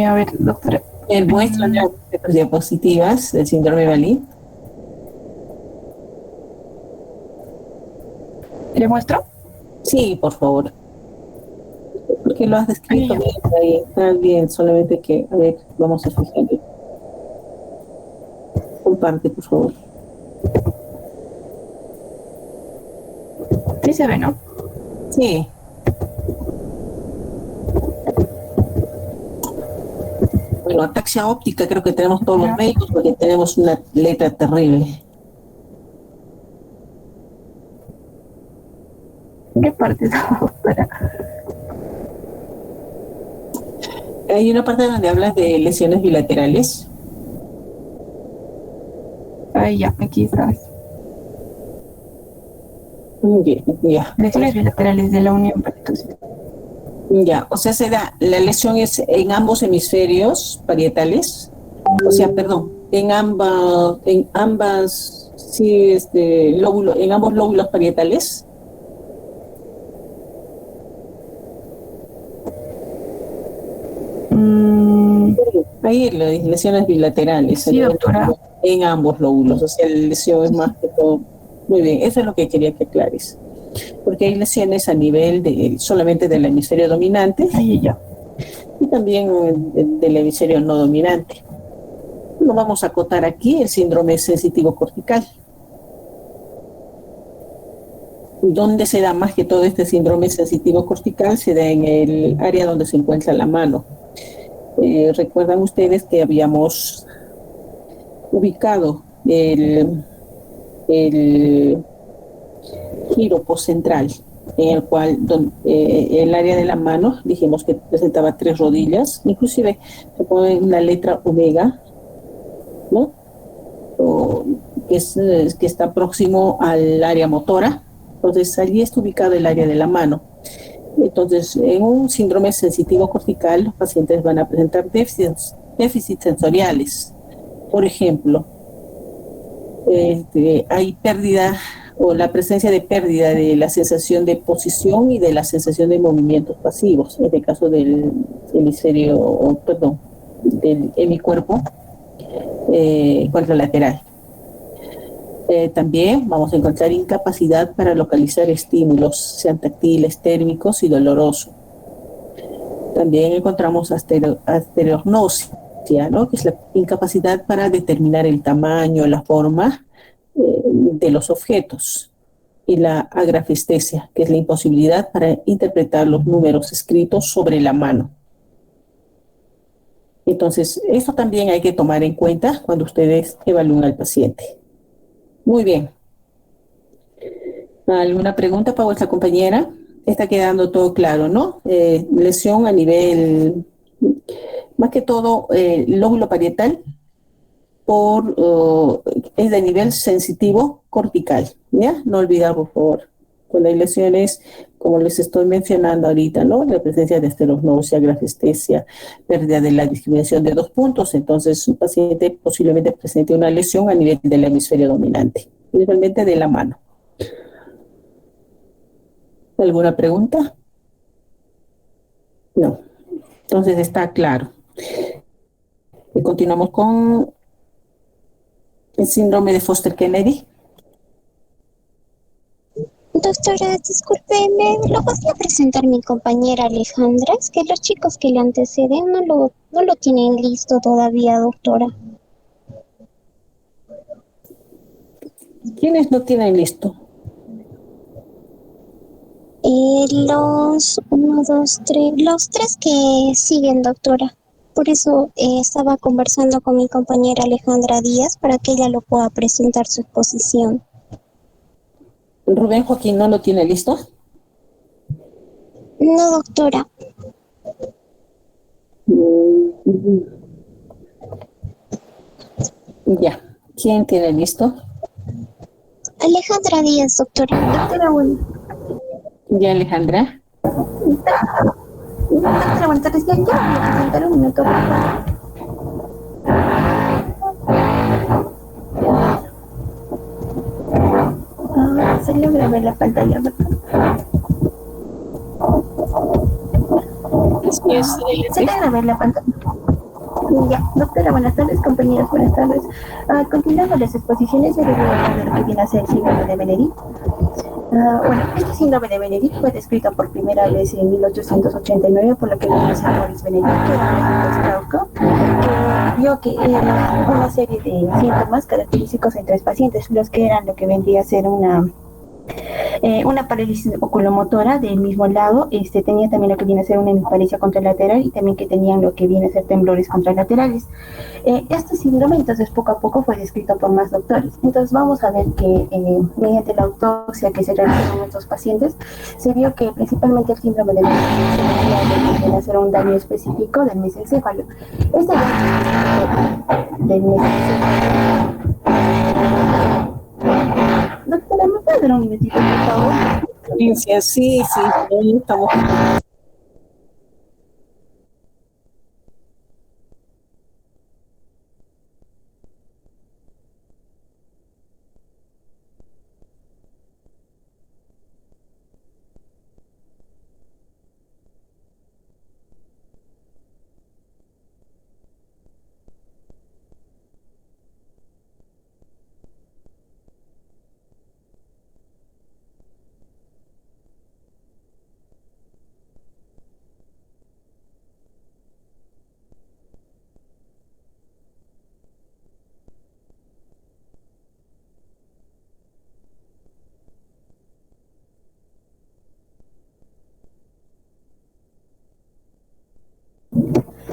A ver, doctora. Muestra las diapositivas del síndrome de Valin. ¿Le muestro? Sí, por favor. Porque lo has descrito bien ahí. Está bien, solamente que, a ver, vamos a fijarle. Comparte, por favor. Sí se ve, ¿no? Sí. Bueno, ataxia óptica creo que tenemos todos los médicos porque tenemos una letra terrible. ¿Qué parte es la doctora? Hay una parte donde hablas de lesiones bilaterales. Ahí ya, aquí está. Ya. Lesiones bilaterales de la unión parietal. Ya, o sea, la lesión es en ambos hemisferios parietales. O sea, perdón, en ambas, sí, en ambos lóbulos parietales. Ahí las lesiones bilaterales. Sí, doctora. En ambos lóbulos, o sea, la lesión es más que todo. Muy bien, eso es lo que quería que aclares. Porque hay lesiones a nivel solamente del hemisferio dominante. Ahí ya. Y también del hemisferio no dominante. Lo vamos a acotar aquí, el síndrome sensitivo cortical. ¿Dónde se da más que todo este síndrome sensitivo cortical? Se da en el área donde se encuentra la mano. Recuerdan ustedes que habíamos ubicado el giro postcentral, en el cual el área de la mano dijimos que presentaba 3 rodillas, inclusive se pone la letra omega, ¿no? Que está próximo al área motora. Entonces allí está ubicado el área de la mano. Entonces, en un síndrome sensitivo cortical, los pacientes van a presentar déficits sensoriales. Por ejemplo, hay pérdida o la presencia de pérdida de la sensación de posición y de la sensación de movimientos pasivos, en el caso del del hemicuerpo contralateral. También vamos a encontrar incapacidad para localizar estímulos, sean táctiles, térmicos y dolorosos. También encontramos asterognosia, ¿no? Que es la incapacidad para determinar el tamaño, la forma de los objetos. Y la agrafestesia, que es la imposibilidad para interpretar los números escritos sobre la mano. Entonces, eso también hay que tomar en cuenta cuando ustedes evalúen al paciente. Muy bien. ¿Alguna pregunta para vuestra compañera? Está quedando todo claro, ¿no? Lesión a nivel, más que todo, lóbulo parietal, es de nivel sensitivo cortical, ¿ya? No olvidar, por favor, cuando hay lesiones, como les estoy mencionando ahorita, ¿no? La presencia de asterognosia, grafestesia, pérdida de la discriminación de 2 puntos, entonces un paciente posiblemente presente una lesión a nivel del hemisferio dominante, principalmente de la mano. ¿Alguna pregunta? No. Entonces está claro. Y continuamos con el síndrome de Foster Kennedy. Doctora, disculpe, ¿me lo podría presentar mi compañera Alejandra? Es que los chicos que le anteceden no lo tienen listo todavía, doctora. ¿Quiénes no tienen listo? Los tres que siguen, doctora. Por eso estaba conversando con mi compañera Alejandra Díaz para que ella lo pueda presentar su exposición. ¿Rubén Joaquín no lo tiene listo? No, doctora. Ya. ¿Quién tiene listo? Alejandra Díaz, doctora. Doctora, bueno. Ya, Alejandra. Doctora, buenas tardes. Ya voy a presentar un minuto, por favor. Se logra ver la pantalla, ¿verdad? Se logra ver la pantalla. Ya, doctora, buenas tardes, compañeros, buenas tardes. Continuando las exposiciones, yo les voy a hablar de lo que viene a ser el síndrome de Benedict. Bueno, este síndrome de Benedict fue descrito por primera vez en 1889 por lo que viene a ser Maurice Benedict, que era un médico austriaco, que vio que una serie de síntomas característicos en tres pacientes, los que eran lo que vendría a ser una parálisis oculomotora del mismo lado, tenía también lo que viene a ser una hemiparesia contralateral y también que tenían lo que viene a ser temblores contralaterales. Este síndrome entonces poco a poco fue descrito por más doctores. Entonces vamos a ver que mediante la autopsia que se realizó en estos pacientes se vio que principalmente el síndrome de Benedict viene a ser un daño específico del mesencéfalo. Este daño del mesencéfalo. Doctora, ¿me puede dar un minutito, por favor? Sí, sí, estamos.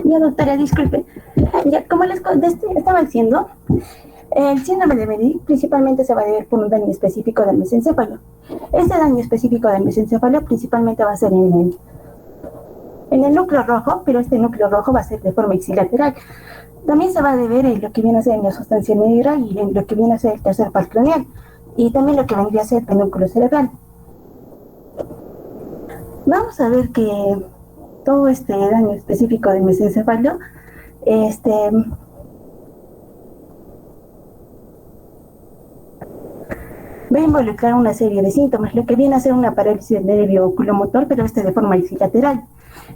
Ya, doctora, disculpe. Ya, como les estaba diciendo, el síndrome de Benedict principalmente se va a deber por un daño específico del mesencéfalo. Este daño específico del mesencéfalo principalmente va a ser en el núcleo rojo, pero este núcleo rojo va a ser de forma ipsilateral. También se va a deber en lo que viene a ser en la sustancia negra y en lo que viene a ser el tercer par craneal, y también lo que vendría a ser el pedúnculo cerebral. Vamos a ver que todo este daño específico del mesencéfalo va a involucrar una serie de síntomas, lo que viene a ser una parálisis del nervio oculomotor, pero de forma ipsilateral.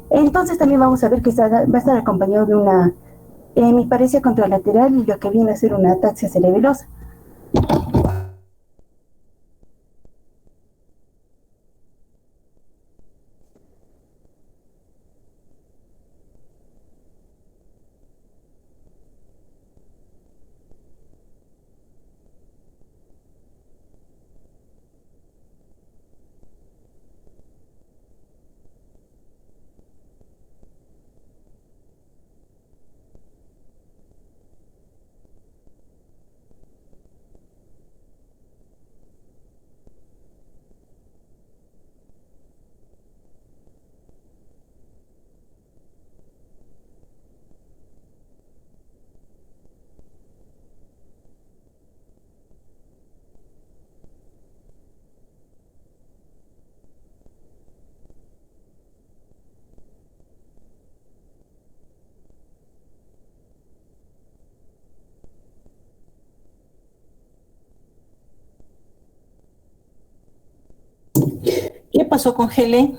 Entonces también vamos a ver que va a estar acompañado de una hemiparesia contralateral y lo que viene a ser una ataxia cerebelosa. ¿Qué pasó con Helen?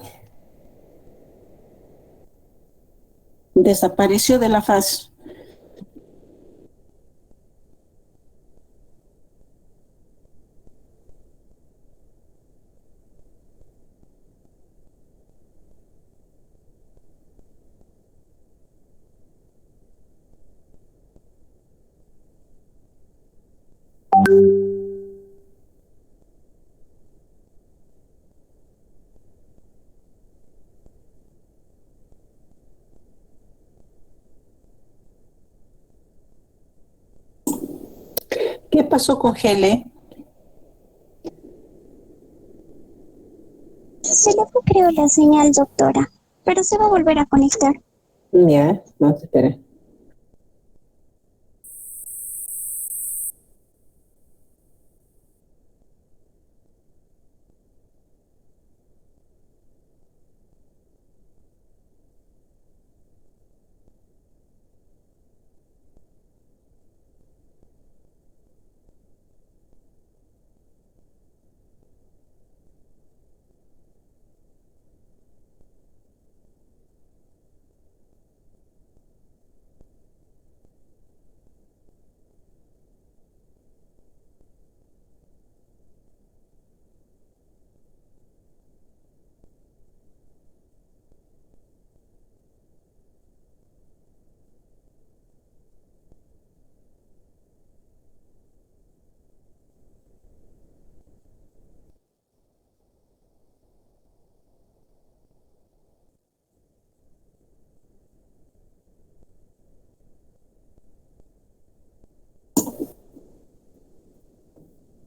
Desapareció de la faz. ¿Qué pasó con Hele? Se le fue, creo, la señal, doctora, pero se va a volver a conectar. Ya, no se espera.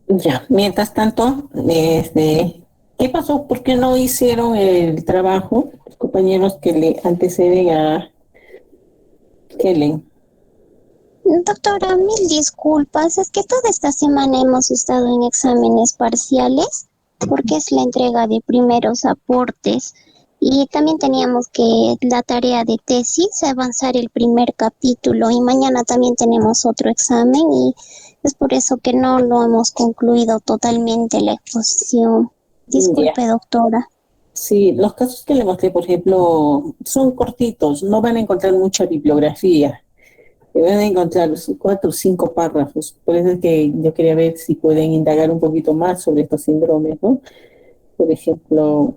Ya, mientras tanto, ¿qué pasó? ¿Por qué no hicieron el trabajo los compañeros que le anteceden a Helen? Doctora, mil disculpas, es que toda esta semana hemos estado en exámenes parciales porque es la entrega de primeros aportes y también teníamos que la tarea de tesis, avanzar el primer capítulo y mañana también tenemos otro examen y es por eso que no lo hemos concluido totalmente la exposición. Disculpe, doctora. Sí, los casos que le mostré, por ejemplo, son cortitos, no van a encontrar mucha bibliografía. Van a encontrar 4 o 5 párrafos. Por eso es que yo quería ver si pueden indagar un poquito más sobre estos síndromes, ¿no? Por ejemplo,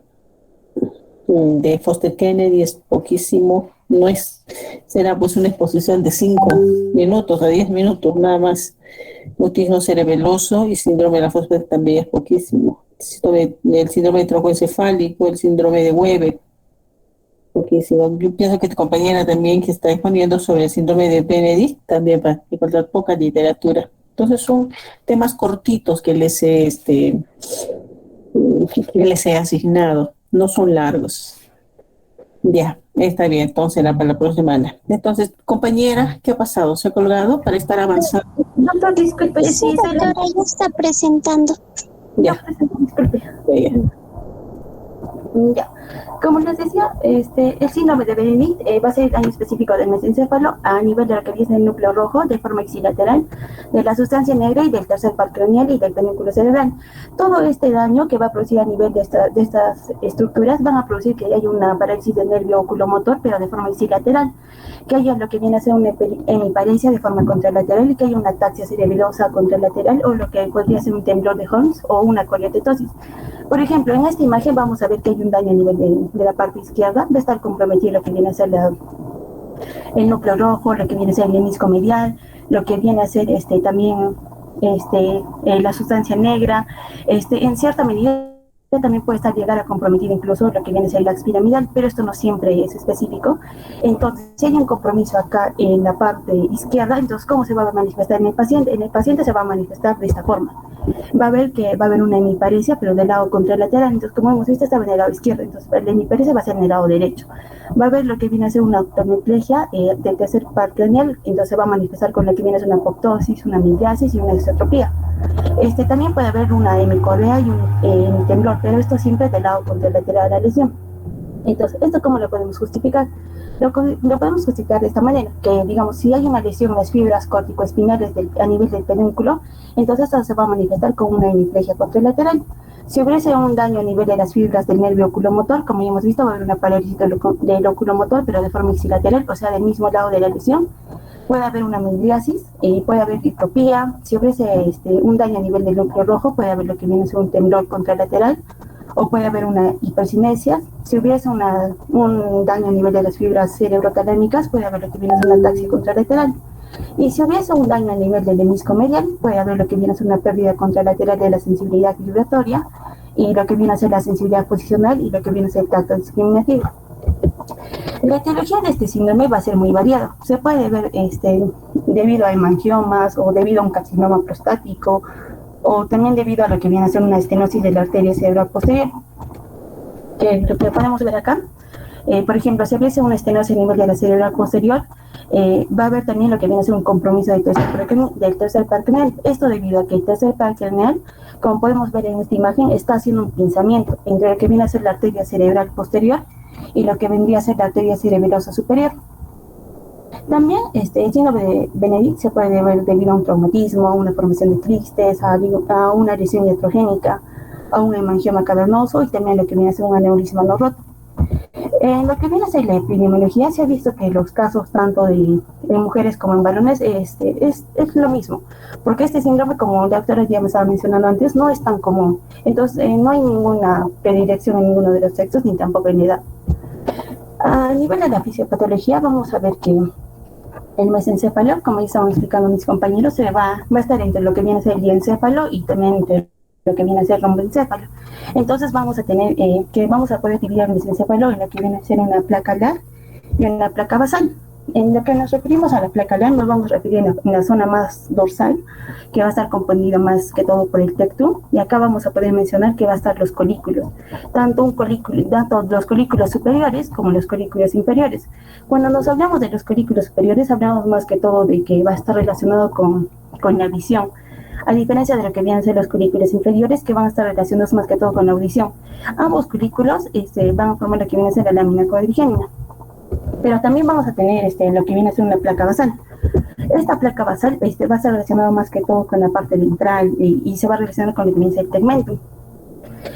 de Foster Kennedy es poquísimo, será pues una exposición de 5 minutos a 10 minutos nada más. Mutismo cerebeloso y síndrome de la Foster también es poquísimo. El síndrome de tronco encefálico, el síndrome de Weber, poquísimo. Yo pienso que tu compañera también que está exponiendo sobre el síndrome de Benedict también va a encontrar poca literatura. Entonces son temas cortitos que les he asignado, no son largos. Ya, está bien, entonces será para la próxima semana. Entonces, compañera, ¿qué ha pasado? ¿Se ha colgado para estar avanzando? Doctor, disculpe, Sí, doctora, ya está presentando. Ya. Disculpe. Ya. Ya, como les decía, el síndrome de Benedict va a ser el daño específico del mesencéfalo a nivel de lo que dice el núcleo rojo, de forma exilateral, de la sustancia negra y del tercer par craneal y del pedúnculo cerebral. Todo este daño que va a producir a nivel de estas estructuras van a producir que haya una parálisis del nervio oculomotor, pero de forma exilateral, que haya lo que viene a ser una hemiparesia de forma contralateral y que haya una ataxia cerebelosa contralateral o lo que podría ser un temblor de Holmes o una coriotetosis. Por ejemplo, en esta imagen vamos a ver que hay un daño a nivel de la parte izquierda, va a estar comprometido lo que viene a ser el núcleo rojo, lo que viene a ser el menisco medial, lo que viene a ser también la sustancia negra, en cierta medida también puede llegar a comprometer incluso lo que viene a ser el ax piramidal, pero esto no siempre es específico. Entonces, si hay un compromiso acá en la parte izquierda, entonces, ¿cómo se va a manifestar en el paciente? En el paciente se va a manifestar de esta forma. Va a haber una hemiparesia, pero del lado contralateral. Entonces, como hemos visto, estaba en el lado izquierdo. Entonces, la hemiparesia va a ser en el lado derecho. Va a haber lo que viene a ser una octomiplegia del tercer par craneal. Entonces, se va a manifestar con lo que viene a ser una apoptosis, una midriasis y una exotropía. También puede haber una hemicorrea y un temblor, pero esto siempre del lado contralateral de la lesión. Entonces, ¿esto cómo lo podemos justificar? Lo podemos justificar de esta manera, que digamos, si hay una lesión en las fibras corticoespinales a nivel del pedúnculo, entonces esto se va a manifestar con una hemiplegia contralateral. Si hubiese un daño a nivel de las fibras del nervio oculomotor, como ya hemos visto, va a haber una parálisis del oculomotor, pero de forma ipsilateral, o sea, del mismo lado de la lesión. Puede haber una midriasis, puede haber hipotropía. Si hubiese un daño a nivel del núcleo rojo, puede haber lo que viene a ser un temblor contralateral, o puede haber una hipercinesia. Si hubiese un daño a nivel de las fibras cerebrotalámicas, puede haber lo que viene a ser una ataxia contralateral. Y si hubiese un daño a nivel del menisco medial, puede haber lo que viene a ser una pérdida contralateral de la sensibilidad vibratoria y lo que viene a ser la sensibilidad posicional y lo que viene a ser el tacto discriminativo. La etiología de este síndrome va a ser muy variado. Se puede ver de debido a hemangiomas o debido a un carcinoma prostático o también debido a lo que viene a ser una estenosis de la arteria cerebral posterior. Que lo que podemos ver acá, por ejemplo, si hubiese una estenosis a nivel de la cerebral posterior, va a haber también lo que viene a ser un compromiso del tercer par craneal. Esto debido a que el tercer par craneal, como podemos ver en esta imagen, está haciendo un pinzamiento entre lo que viene a ser la arteria cerebral posterior y lo que vendría a ser la arteria cerebrosa superior. También el síndrome de Benedict se puede ver debido a un traumatismo, a una formación de cristes, a una lesión iatrogénica, a un hemangioma cavernoso y también lo que viene a ser un aneurisma no roto. En lo que viene a ser la epidemiología, se ha visto que los casos tanto de mujeres como en varones es lo mismo, porque este síndrome, como la doctora ya me estaba mencionando antes, no es tan común. Entonces, no hay ninguna predilección en ninguno de los sexos, ni tampoco en edad. A nivel de la fisiopatología, vamos a ver que el mesencéfalo, como ya estaban explicando mis compañeros, va a estar entre lo que viene a ser el diencéfalo y también entre lo que viene a ser romboencéfalo. Entonces vamos a tener vamos a poder dividir el mesencéfalo en lo que viene a ser una placa alar y una placa basal. En lo que nos referimos a la placa alar, nos vamos a referir en la zona más dorsal, que va a estar comprendido más que todo por el tectum, y acá vamos a poder mencionar que va a estar los colículos, tanto los colículos superiores como los colículos inferiores. Cuando nos hablamos de los colículos superiores, hablamos más que todo de que va a estar relacionado con la visión, a diferencia de lo que vienen a ser los colículos inferiores, que van a estar relacionados más que todo con la audición. Ambos colículos van a formar lo que viene a ser la lámina cuadrigémina. Pero también vamos a tener lo que viene a ser una placa basal. Esta placa basal va a estar relacionada más que todo con la parte ventral y se va a relacionar con lo que viene a ser el tegmentum.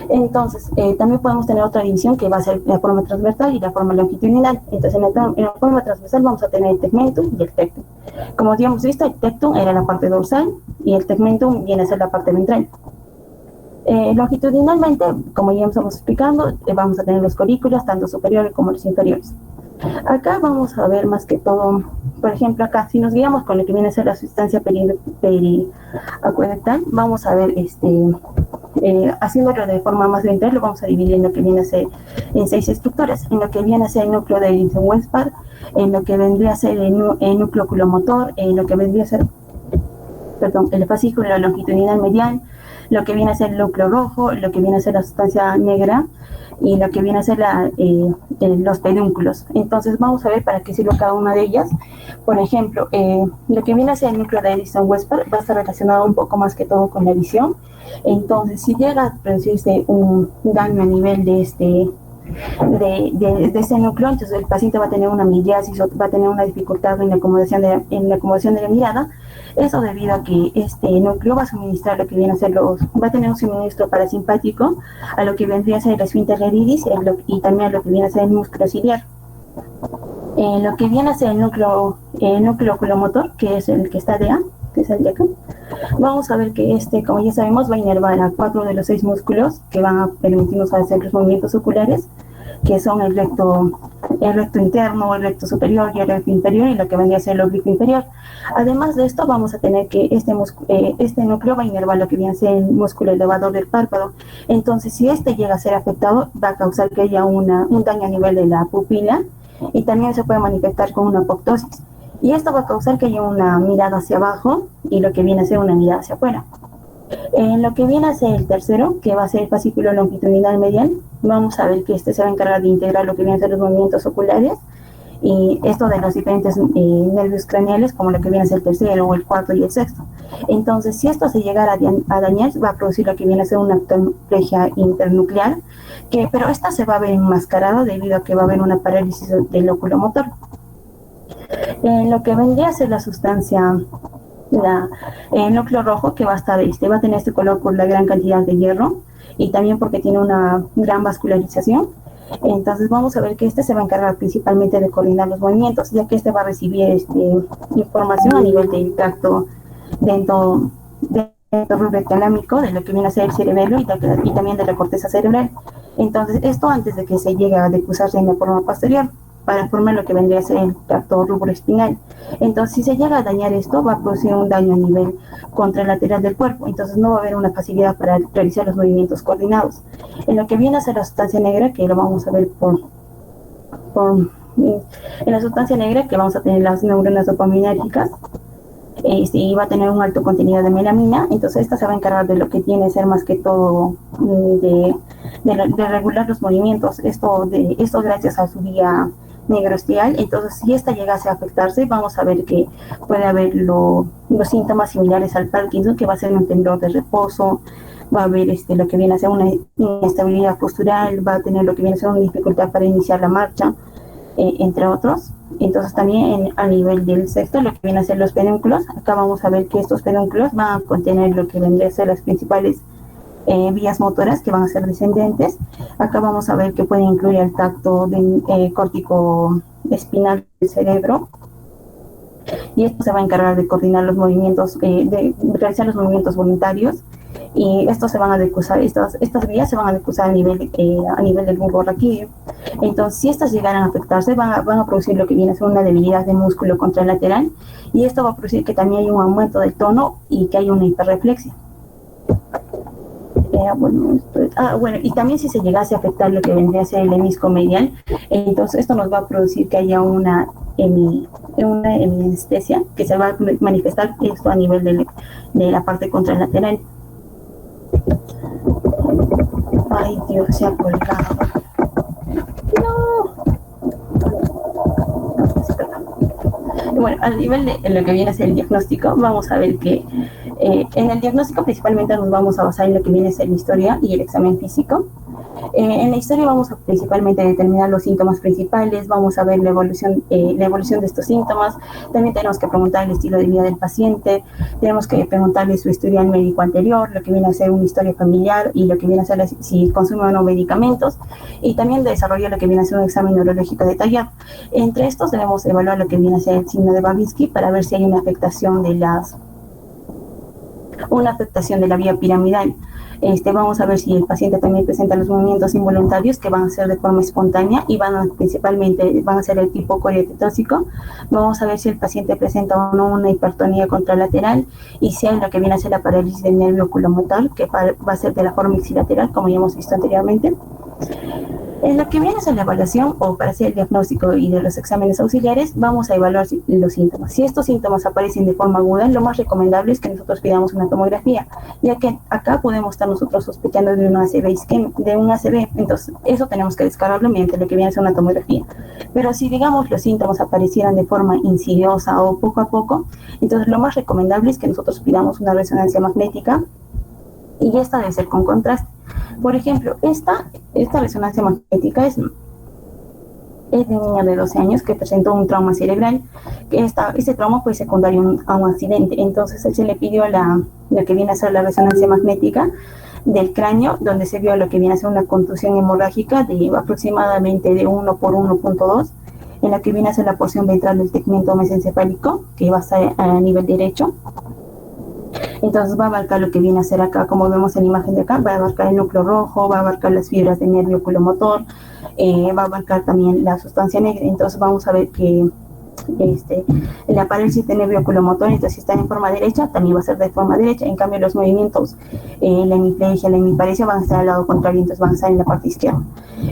Entonces, también podemos tener otra división que va a ser la forma transversal y la forma longitudinal. Entonces, en la forma transversal vamos a tener el tegmentum y el tectum. Como ya hemos visto, el tectum era la parte dorsal y el tegmentum viene a ser la parte ventral. Longitudinalmente, como ya estamos explicando, vamos a tener los colículos, tanto superiores como los inferiores. Acá vamos a ver más que todo, por ejemplo, acá, si nos guiamos con lo que viene a ser la sustancia periacueductal, vamos a ver, haciéndolo de forma más ventral, lo vamos a dividir en lo que viene a ser en 6 estructuras, en lo que viene a ser el núcleo de Edison-Westphal, en lo que vendría a ser el núcleo oculomotor, en lo que vendría a ser, el fascículo longitudinal medial, lo que viene a ser el núcleo rojo, lo que viene a ser la sustancia negra, y lo que viene a ser los pedúnculos. Entonces vamos a ver para qué sirve cada una de ellas. Por ejemplo, lo que viene a ser el núcleo de Edison-Westphal va a estar relacionado un poco más que todo con la visión. Entonces, si llega a producirse un daño a nivel de este núcleo, entonces el paciente va a tener una miriasis o va a tener una dificultad en la acomodación de la mirada. Eso debido a que este núcleo va a suministrar lo que viene a ser va a tener un suministro parasimpático a lo que vendría a ser el esfínter iris y también a lo que viene a ser el músculo ciliar. Lo que viene a ser el núcleo oculomotor, que es el que está de A, que es el de acá, vamos a ver que como ya sabemos, va a inervar a 4 de los 6 músculos que van a permitirnos hacer los movimientos oculares, que son el recto interno, el recto superior y el recto inferior, y lo que vendría a ser el oblicuo inferior. Además de esto, vamos a tener que este núcleo va a inervar lo que viene a ser el músculo elevador del párpado. Entonces, si este llega a ser afectado, va a causar que haya un daño a nivel de la pupila, y también se puede manifestar con una apoptosis. Y esto va a causar que haya una mirada hacia abajo y lo que viene a ser una mirada hacia afuera. En lo que viene a ser el tercero, que va a ser el fascículo longitudinal medial, vamos a ver que se va a encargar de integrar lo que vienen a ser los movimientos oculares y esto de los diferentes nervios craneales, como lo que viene a ser el tercero o el cuarto y el sexto. Entonces, si esto se llegara a dañar, va a producir lo que viene a ser una hemiplegia internuclear, pero esta se va a ver enmascarada debido a que va a haber una parálisis del oculomotor. En lo que vendría a ser la sustancia, el núcleo rojo, que va a tener este color por la gran cantidad de hierro y también porque tiene una gran vascularización. Entonces vamos a ver que se va a encargar principalmente de coordinar los movimientos, ya que va a recibir información a nivel del tracto dentro talámico, de lo que viene a ser el cerebelo y también de la corteza cerebral. Entonces esto antes de que se llegue a decusarse en la forma posterior, para formar lo que vendría a ser el tracto rubroespinal. Entonces, si se llega a dañar esto, va a producir un daño a nivel contralateral del cuerpo, entonces no va a haber una facilidad para realizar los movimientos coordinados. En lo que viene a ser la sustancia negra, que lo vamos a ver en la sustancia negra, que vamos a tener las neuronas dopaminérgicas, y va a tener un alto contenido de melamina. Entonces esta se va a encargar de lo que tiene que ser más que todo de regular los movimientos, esto gracias a su vía negrostial. Entonces si esta llegase a afectarse, vamos a ver que puede haber los síntomas similares al Parkinson, que va a ser un temblor de reposo, va a haber lo que viene a ser una inestabilidad postural, va a tener lo que viene a ser una dificultad para iniciar la marcha, entre otros. Entonces también a nivel del sexto, lo que viene a ser los pedúnculos, acá vamos a ver que estos pedúnculos van a contener lo que vendría a ser las principales vías motoras, que van a ser descendentes. Acá vamos a ver que puede incluir el tacto córtico espinal del cerebro, y esto se va a encargar de coordinar los movimientos, de realizar los movimientos voluntarios, y estos se van a decusar, estas vías se van a decusar a nivel del bulbo raquídeo. Entonces, si estas llegaran a afectarse, van a producir lo que viene a ser una debilidad de músculo contralateral, y esto va a producir que también hay un aumento del tono y que hay una hiperreflexia. Bueno, y también si se llegase a afectar lo que vendría a ser el hemisco medial, entonces esto nos va a producir que haya una hemianestesia, que se va a manifestar esto a nivel de la parte contralateral. Ay, Dios, se ha colgado. No. Bueno, a nivel de lo que viene a ser el diagnóstico, vamos a ver que en el diagnóstico principalmente nos vamos a basar en lo que viene a ser la historia y el examen físico. En la historia vamos a principalmente determinar los síntomas principales, vamos a ver la evolución de estos síntomas. También tenemos que preguntar el estilo de vida del paciente, tenemos que preguntarle su historial médico anterior, lo que viene a ser una historia familiar y lo que viene a ser si consume o no medicamentos, y también desarrollar lo que viene a ser un examen neurológico detallado. Entre estos debemos evaluar lo que viene a ser el signo de Babinski para ver si hay una afectación de la vía piramidal. Vamos a ver si el paciente también presenta los movimientos involuntarios, que van a ser de forma espontánea y principalmente van a ser el tipo coriotetóxico. Vamos a ver si el paciente presenta o no una hipertonía contralateral, y si hay lo que viene a ser la parálisis del nervio oculomotor, que va a ser de la forma ipsilateral, como ya hemos visto anteriormente. En lo que viene a ser la evaluación o para hacer el diagnóstico y de los exámenes auxiliares, vamos a evaluar los síntomas. Si estos síntomas aparecen de forma aguda, lo más recomendable es que nosotros pidamos una tomografía, ya que acá podemos estar nosotros sospechando de un ACV, entonces eso tenemos que descargarlo mediante lo que viene a ser una tomografía. Pero si, digamos, los síntomas aparecieran de forma insidiosa o poco a poco, entonces lo más recomendable es que nosotros pidamos una resonancia magnética, y esta debe ser con contraste. Por ejemplo, esta resonancia magnética es de un niño de 12 años que presentó un trauma cerebral, que este trauma fue secundario a un accidente. Entonces él se le pidió lo que viene a ser la resonancia magnética del cráneo, donde se vio lo que viene a ser una contusión hemorrágica de aproximadamente de 1 por 1.2, en la que viene a ser la porción ventral del tegmento mesencefálico, que va a estar a nivel derecho. Entonces va a abarcar lo que viene a ser acá, como vemos en la imagen de acá, va a abarcar el núcleo rojo, va a abarcar las fibras del nervio oculomotor, va a abarcar también la sustancia negra. Entonces vamos a ver que la parálisis del nervio oculomotor, entonces si está en forma derecha, también va a ser de forma derecha. En cambio, los movimientos, la hemiplegia, la hemiparesia van a estar al lado contrario, entonces van a estar en la parte izquierda.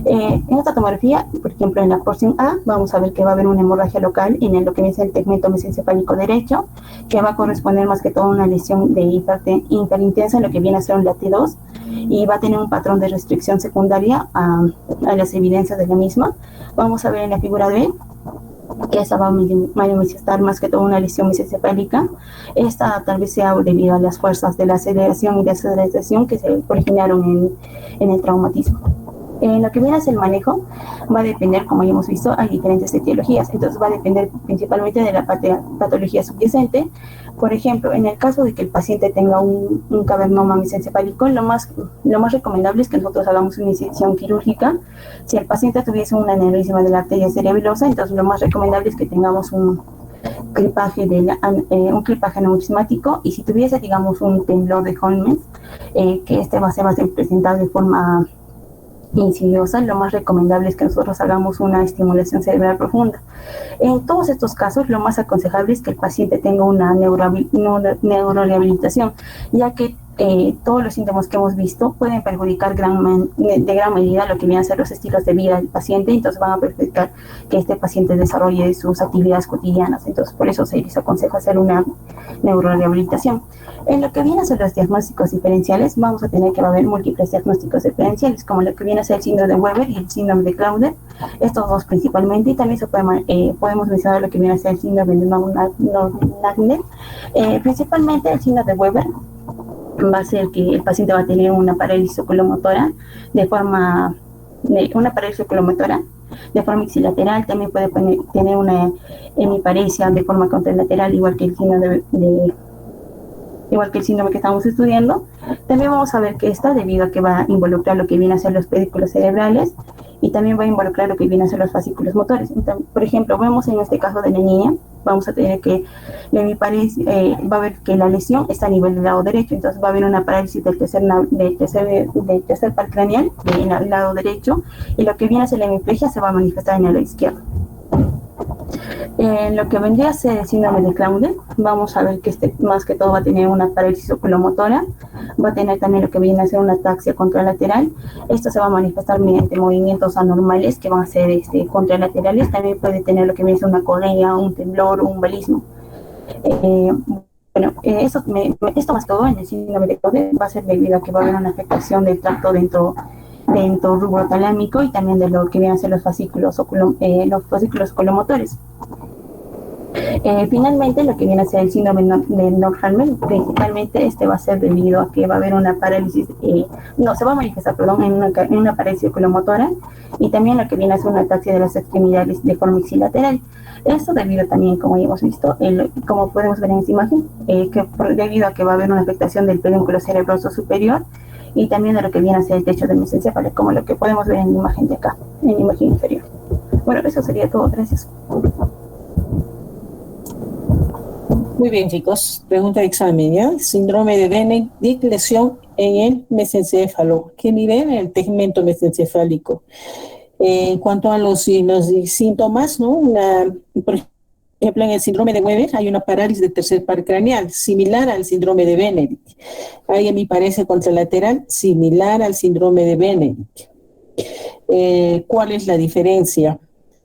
En esta tomografía, por ejemplo, en la porción A, vamos a ver que va a haber una hemorragia local en lo que es el tegmento mesencefálico derecho, que va a corresponder más que todo a una lesión de hiperintensa en lo que viene a ser un LAT2, y va a tener un patrón de restricción secundaria a las evidencias de la misma. Vamos a ver en la figura B que esta va a manifestar más que todo una lesión mesencefálica. Esta tal vez sea debido a las fuerzas de la aceleración y desaceleración que se originaron en el traumatismo. En lo que viene a ser el manejo, va a depender, como ya hemos visto, hay diferentes etiologías, entonces va a depender principalmente de la patología subyacente. Por ejemplo, en el caso de que el paciente tenga un cavernoma mesencefálico, lo más recomendable es que nosotros hagamos una incisión quirúrgica. Si el paciente tuviese un aneurisma de la arteria cerebelosa, entonces lo más recomendable es que tengamos un clipaje aneurismático, y si tuviese, digamos, un temblor de Holmes, que va a ser presentado de forma insidiosa, lo más recomendable es que nosotros hagamos una estimulación cerebral profunda. En todos estos casos, lo más aconsejable es que el paciente tenga una neurorehabilitación, ya que todos los síntomas que hemos visto pueden perjudicar de gran medida lo que vienen a ser los estilos de vida del paciente, entonces van a perjudicar que este paciente desarrolle sus actividades cotidianas. Entonces, por eso se les aconseja hacer una neurorehabilitación. En lo que viene a ser los diagnósticos diferenciales, vamos a tener que va a haber múltiples diagnósticos diferenciales, como lo que viene a ser el síndrome de Weber y el síndrome de Claude, estos dos principalmente, y también podemos mencionar lo que viene a ser el síndrome de Naegeli. Principalmente el síndrome de Weber va a ser que el paciente va a tener una parálisis oculomotora de forma ixilolateral, también puede tener una hemiparesia de forma contralateral, igual que el síndrome que estamos estudiando. También vamos a ver que esta, debido a que va a involucrar lo que viene a ser los pedículos cerebrales y también va a involucrar lo que viene a ser los fascículos motores. Entonces, por ejemplo, vemos en este caso de la niña, vamos a tener que la hemiparesia, va a ver que la lesión está a nivel del lado derecho, entonces va a haber una parálisis del tercer par craneal del lado derecho, y lo que viene a ser la hemiplegia se va a manifestar en el lado izquierdo. En lo que vendría a ser el síndrome de Claude, vamos a ver que más que todo va a tener una parálisis oculomotora, va a tener también lo que viene a ser una ataxia contralateral. Esto se va a manifestar mediante movimientos anormales que van a ser contralaterales. También puede tener lo que viene a ser una correa, un temblor o un balismo. Esto más que todo en el síndrome de Claude va a ser debido a que va a haber una afectación del tracto dentro rubrotalámico y también de lo que vienen a ser los fascículos oculomotores. Finalmente, lo que viene a ser el síndrome de Nordhalmer, principalmente va a ser debido a que va a haber una parálisis, se va a manifestar, en una parálisis oculomotora, y también lo que viene a ser una ataxia de las extremidades de forma ixilolateral. Esto debido también, como ya hemos visto, como podemos ver en esta imagen, debido a que va a haber una afectación del pedúnculo cerebroso superior y también de lo que viene a ser el techo del mesencéfalo, como lo que podemos ver en la imagen de acá, en la imagen inferior. Bueno, eso sería todo. Gracias. Muy bien, chicos. Pregunta de examen, ¿ya? Síndrome de Benedict, lesión en el mesencéfalo. ¿Qué nivel? En el tegmento mesencefálico. En cuanto a los síntomas, ¿no? Por ejemplo, en el síndrome de Weber hay una parálisis del tercer par craneal, similar al síndrome de Benedict. Hay hemiparesia contralateral, similar al síndrome de Benedict. ¿Cuál es la diferencia?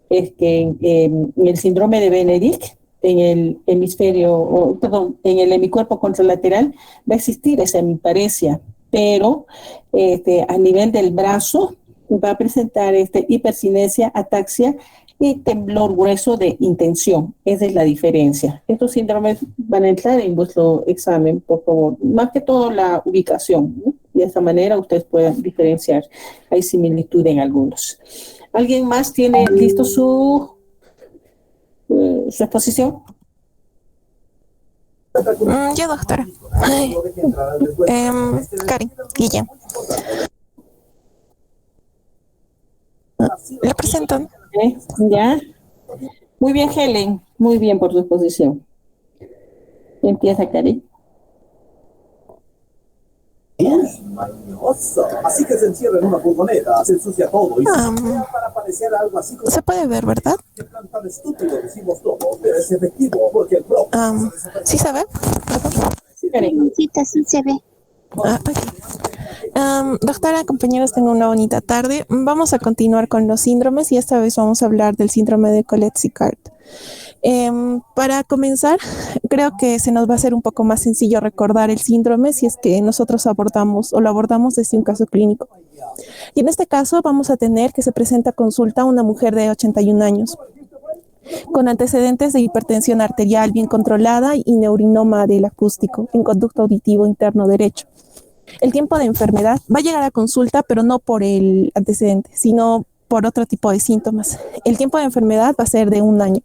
Es que en el síndrome de Benedict, en el en el hemicuerpo contralateral va a existir esa hemiparesia, pero a nivel del brazo va a presentar hipercinesia, ataxia y temblor grueso de intención. Esa es la diferencia. Estos síndromes van a entrar en vuestro examen, por favor. Más que todo la ubicación, ¿no? De esa manera ustedes pueden diferenciar. Hay similitud en algunos. ¿Alguien más tiene listo su exposición? Yo, doctora. Karen Guillén. Le presento. Ya. Muy bien, Helen. Muy bien por su exposición. Empieza, Karen. Así que se encierra en una furgoneta, se ensucia todo y para parecer algo así como... Se puede ver, ¿verdad? Tan estúpido decimos todo, pero es efectivo porque el blog... ¿Sí se ve? Sí se ve. Doctora, compañeros, tengo una bonita tarde. Vamos a continuar con los síndromes y esta vez vamos a hablar del síndrome de Colet-Sicard. Para comenzar, creo que se nos va a hacer un poco más sencillo recordar el síndrome si es que nosotros lo abordamos desde un caso clínico. Y en este caso vamos a tener que se presenta a consulta una mujer de 81 años con antecedentes de hipertensión arterial bien controlada y neurinoma del acústico en conducto auditivo interno derecho. El tiempo de enfermedad va a llegar a consulta, pero no por el antecedente, sino por otro tipo de síntomas. El tiempo de enfermedad va a ser de 1 año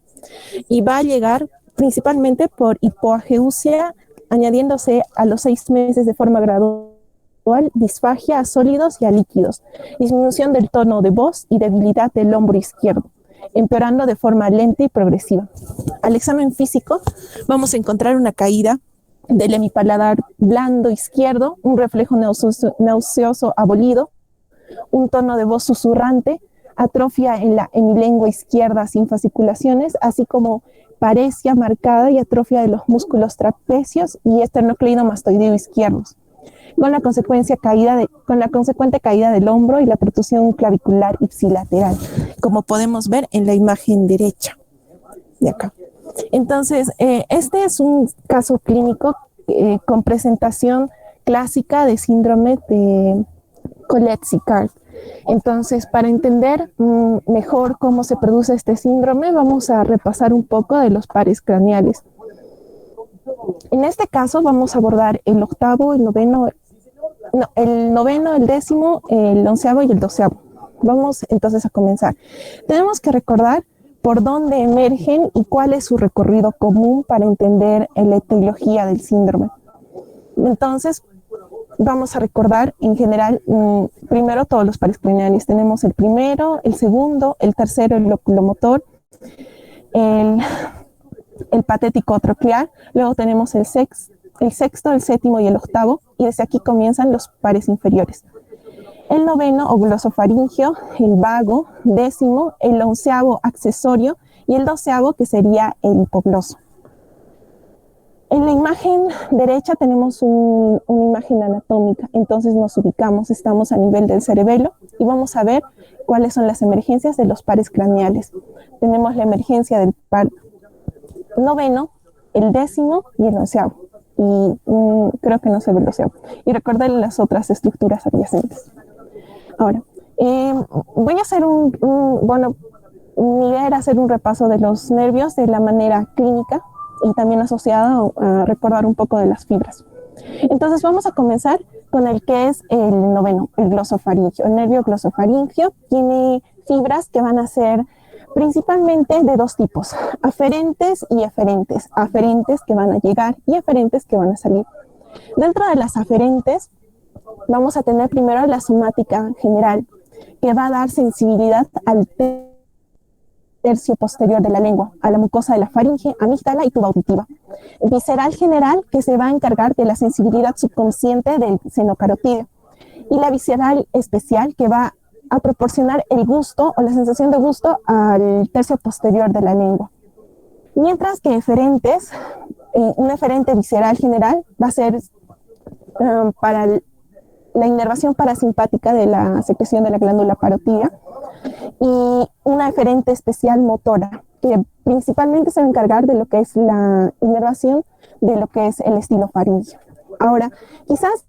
y va a llegar principalmente por hipoageusia, añadiéndose a los 6 meses de forma gradual disfagia a sólidos y a líquidos, disminución del tono de voz y debilidad del hombro izquierdo, empeorando de forma lenta y progresiva. Al examen físico vamos a encontrar una caída del hemipaladar blando izquierdo, un reflejo nauseoso abolido, un tono de voz susurrante, atrofia en la hemilengua izquierda sin fasciculaciones, así como paresia marcada y atrofia de los músculos trapecios y esternocleidomastoideo izquierdos. con la consecuente caída del hombro y la protusión clavicular ipsilateral, como podemos ver en la imagen derecha de acá. Entonces, este es un caso clínico con presentación clásica de síndrome de Colet-Sicard. Entonces, para entender mejor cómo se produce este síndrome, vamos a repasar un poco de los pares craneales. En este caso vamos a abordar el octavo, el noveno, el décimo, el onceavo y el doceavo. Vamos entonces a comenzar. Tenemos que recordar por dónde emergen y cuál es su recorrido común para entender la etiología del síndrome. Entonces, vamos a recordar en general, primero todos los pares craneales. Tenemos el primero, el segundo, el tercero, el loculomotor, el patético troclear, luego tenemos el sexto, el séptimo y el octavo, y desde aquí comienzan los pares inferiores. El noveno o glosofaringio, el vago, décimo, el onceavo accesorio y el doceavo que sería el hipogloso. En la imagen derecha tenemos una imagen anatómica, entonces nos ubicamos, estamos a nivel del cerebelo y vamos a ver cuáles son las emergencias de los pares craneales. Tenemos la emergencia del par noveno, el décimo y el onceavo. Y creo que no se ve el doceavo. Y recuerden las otras estructuras adyacentes. Ahora, voy a hacer mi idea era hacer un repaso de los nervios de la manera clínica y también asociado a recordar un poco de las fibras. Entonces vamos a comenzar con el que es el noveno, el glosofaringio. El nervio glosofaringio tiene fibras que van a ser principalmente de dos tipos, aferentes y eferentes. Aferentes que van a llegar y eferentes que van a salir. Dentro de las aferentes vamos a tener primero la somática general, que va a dar sensibilidad al tercio posterior de la lengua, a la mucosa de la faringe, amígdala y tuba auditiva. Visceral general, que se va a encargar de la sensibilidad subconsciente del seno carotídeo. Y la visceral especial, que va a proporcionar el gusto o la sensación de gusto al tercio posterior de la lengua. Mientras que eferentes, un eferente visceral general va a ser para la inervación parasimpática de la secreción de la glándula parótida y una eferente especial motora, que principalmente se va a encargar de lo que es la inervación de lo que es el estilo faríngeo. Ahora, quizás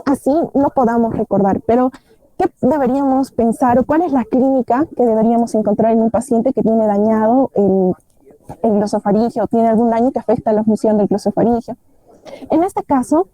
así no podamos recordar, pero ¿qué deberíamos pensar o cuál es la clínica que deberíamos encontrar en un paciente que tiene dañado el glosofaringio o tiene algún daño que afecta a la función del glosofaringio? En este caso,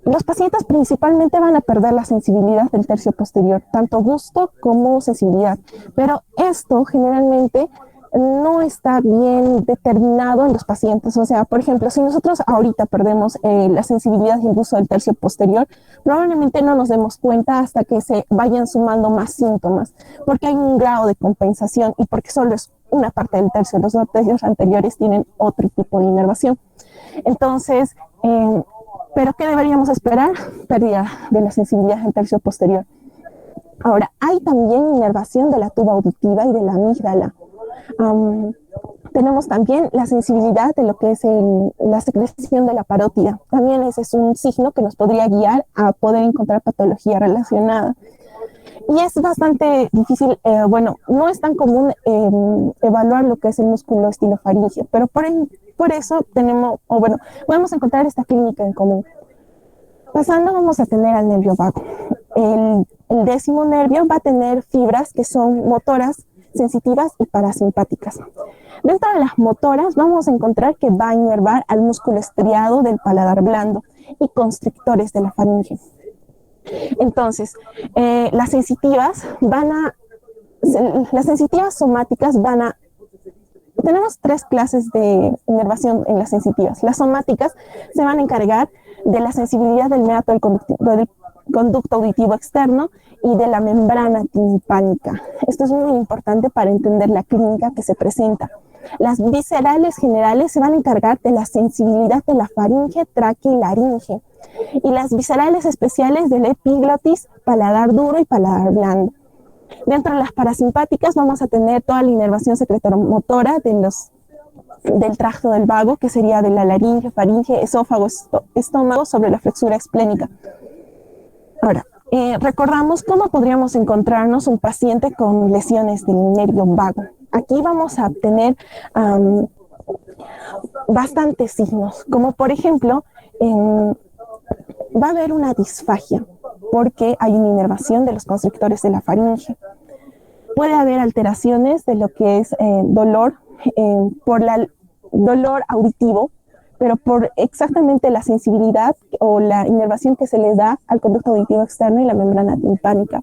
los pacientes principalmente van a perder la sensibilidad del tercio posterior, tanto gusto como sensibilidad, pero esto generalmente no está bien determinado en los pacientes. O sea, por ejemplo, si nosotros ahorita perdemos la sensibilidad y el gusto del tercio posterior, probablemente no nos demos cuenta hasta que se vayan sumando más síntomas, porque hay un grado de compensación y porque solo es una parte del tercio. Los dos tercios anteriores tienen otro tipo de inervación. Entonces, ¿pero qué deberíamos esperar? Pérdida de la sensibilidad del tercio posterior. Ahora, hay también inervación de la tuba auditiva y de la amígdala. Tenemos también la sensibilidad de lo que es la secreción de la parótida. También ese es un signo que nos podría guiar a poder encontrar patología relacionada. Y es bastante difícil, no es tan común evaluar lo que es el músculo estilofaringio, pero por eso podemos encontrar esta clínica en común. Pasando, vamos a tener al nervio vago. El décimo nervio va a tener fibras que son motoras, sensitivas y parasimpáticas. Dentro de las motoras vamos a encontrar que va a inervar al músculo estriado del paladar blando y constrictores de la faringe. Entonces, las sensitivas somáticas tenemos tres clases de inervación en las sensitivas. Las somáticas se van a encargar de la sensibilidad del meato del conducto auditivo externo y de la membrana timpánica. Esto es muy importante para entender la clínica que se presenta. Las viscerales generales se van a encargar de la sensibilidad de la faringe, tráquea y laringe. Y las viscerales especiales del epiglotis, paladar duro y paladar blando. Dentro de las parasimpáticas vamos a tener toda la inervación secretomotora de del tracto del vago, que sería de la laringe, faringe, esófago, estómago, sobre la flexura esplénica. Ahora, recordamos cómo podríamos encontrarnos un paciente con lesiones del nervio vago. Aquí vamos a obtener bastantes signos, como por ejemplo, va a haber una disfagia, porque hay una inervación de los constrictores de la faringe. Puede haber alteraciones de lo que es dolor, dolor auditivo, pero por exactamente la sensibilidad o la inervación que se le da al conducto auditivo externo y la membrana timpánica.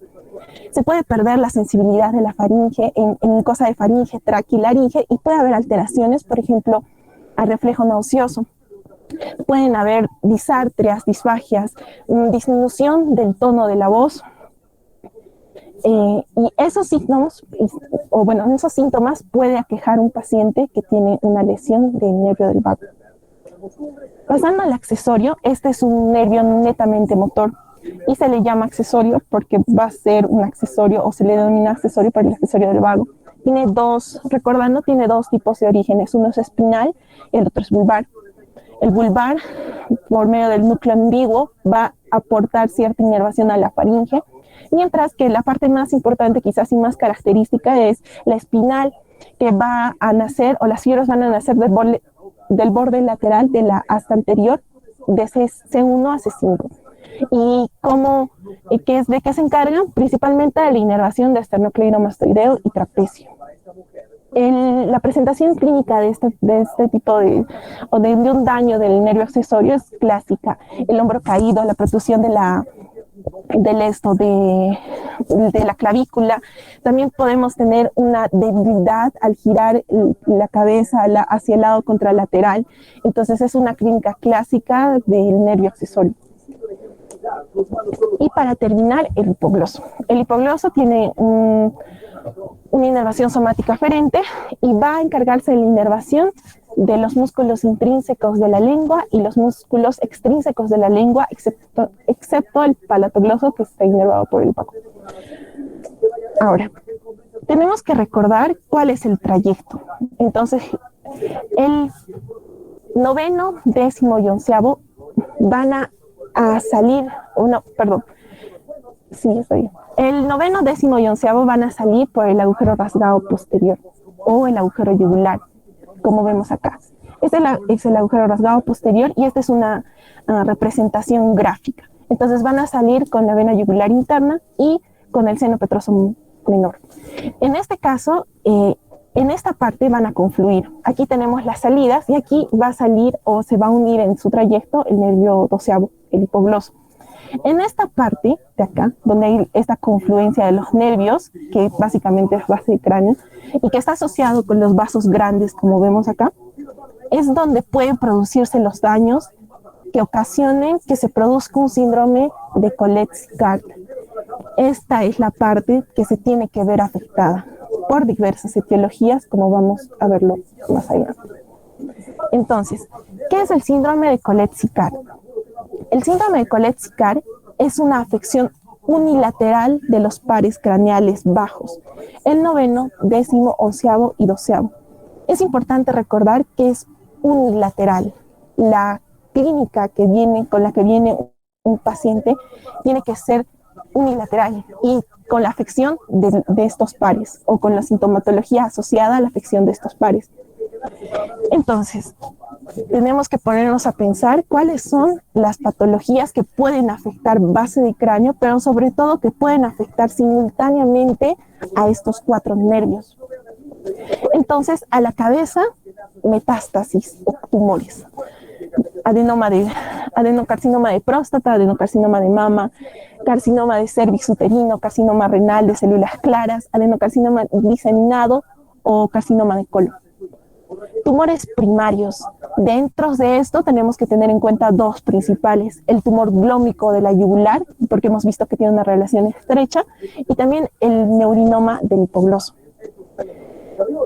Se puede perder la sensibilidad de la faringe en mucosa de faringe, tráquea y laringe, y puede haber alteraciones, por ejemplo, al reflejo nauseoso. Pueden haber disartrias, disfagias, disminución del tono de la voz. Y esos signos, esos síntomas puede aquejar un paciente que tiene una lesión del nervio del vago. Pasando al accesorio, este es un nervio netamente motor y se le llama accesorio porque va a ser un accesorio, o se le denomina accesorio por el accesorio del vago. Tiene dos tipos de orígenes, uno es espinal y el otro es vulvar. El vulvar, por medio del núcleo ambiguo, va a aportar cierta inervación a la faringe, mientras que la parte más importante, quizás y más característica, es la espinal, que va a nacer, o las fibras van a nacer del borde lateral de la asta anterior, de C1 a C5. ¿De qué se encargan? Principalmente de la inervación de esternocleidomastoideo y trapecio. La presentación clínica de este tipo de un daño del nervio accesorio es clásica: el hombro caído, la protrusión de la clavícula. También podemos tener una debilidad al girar la cabeza hacia el lado contralateral. Entonces es una clínica clásica del nervio accesorio. Y para terminar, el hipogloso. El hipogloso tiene una inervación somática aferente y va a encargarse de la inervación de los músculos intrínsecos de la lengua y los músculos extrínsecos de la lengua, excepto el palatogloso, que está inervado por el vago. Ahora, tenemos que recordar cuál es el trayecto. Entonces, el noveno, décimo y onceavo van a salir, el noveno, décimo y onceavo van a salir por el agujero rasgado posterior o el agujero yugular, como vemos acá. Este es el agujero rasgado posterior y esta es una representación gráfica. Entonces van a salir con la vena yugular interna y con el seno petroso menor. En este caso, en esta parte van a confluir. Aquí tenemos las salidas y aquí va a salir o se va a unir en su trayecto el nervio doceavo, el hipogloso. En esta parte de acá, donde hay esta confluencia de los nervios, que básicamente es base de cráneo, y que está asociado con los vasos grandes, como vemos acá, es donde pueden producirse los daños que ocasionen que se produzca un síndrome de Colet-Sicard. Esta es la parte que se tiene que ver afectada por diversas etiologías, como vamos a verlo más allá. Entonces, ¿qué es el síndrome de Colet-Sicard? El síndrome de Colet-Sicard es una afección unilateral de los pares craneales bajos, el noveno, décimo, onceavo y doceavo. Es importante recordar que es unilateral. La clínica con la que viene un paciente tiene que ser unilateral y con la afección de estos pares o con la sintomatología asociada a la afección de estos pares. Entonces, tenemos que ponernos a pensar cuáles son las patologías que pueden afectar base de cráneo, pero sobre todo que pueden afectar simultáneamente a estos cuatro nervios. Entonces, a la cabeza, metástasis o tumores. Adenocarcinoma de próstata, adenocarcinoma de mama, carcinoma de cervix uterino, carcinoma renal de células claras, adenocarcinoma diseminado o carcinoma de colon. Tumores primarios. Dentro de esto tenemos que tener en cuenta dos principales: el tumor glómico de la yugular, porque hemos visto que tiene una relación estrecha, y también el neurinoma del hipogloso.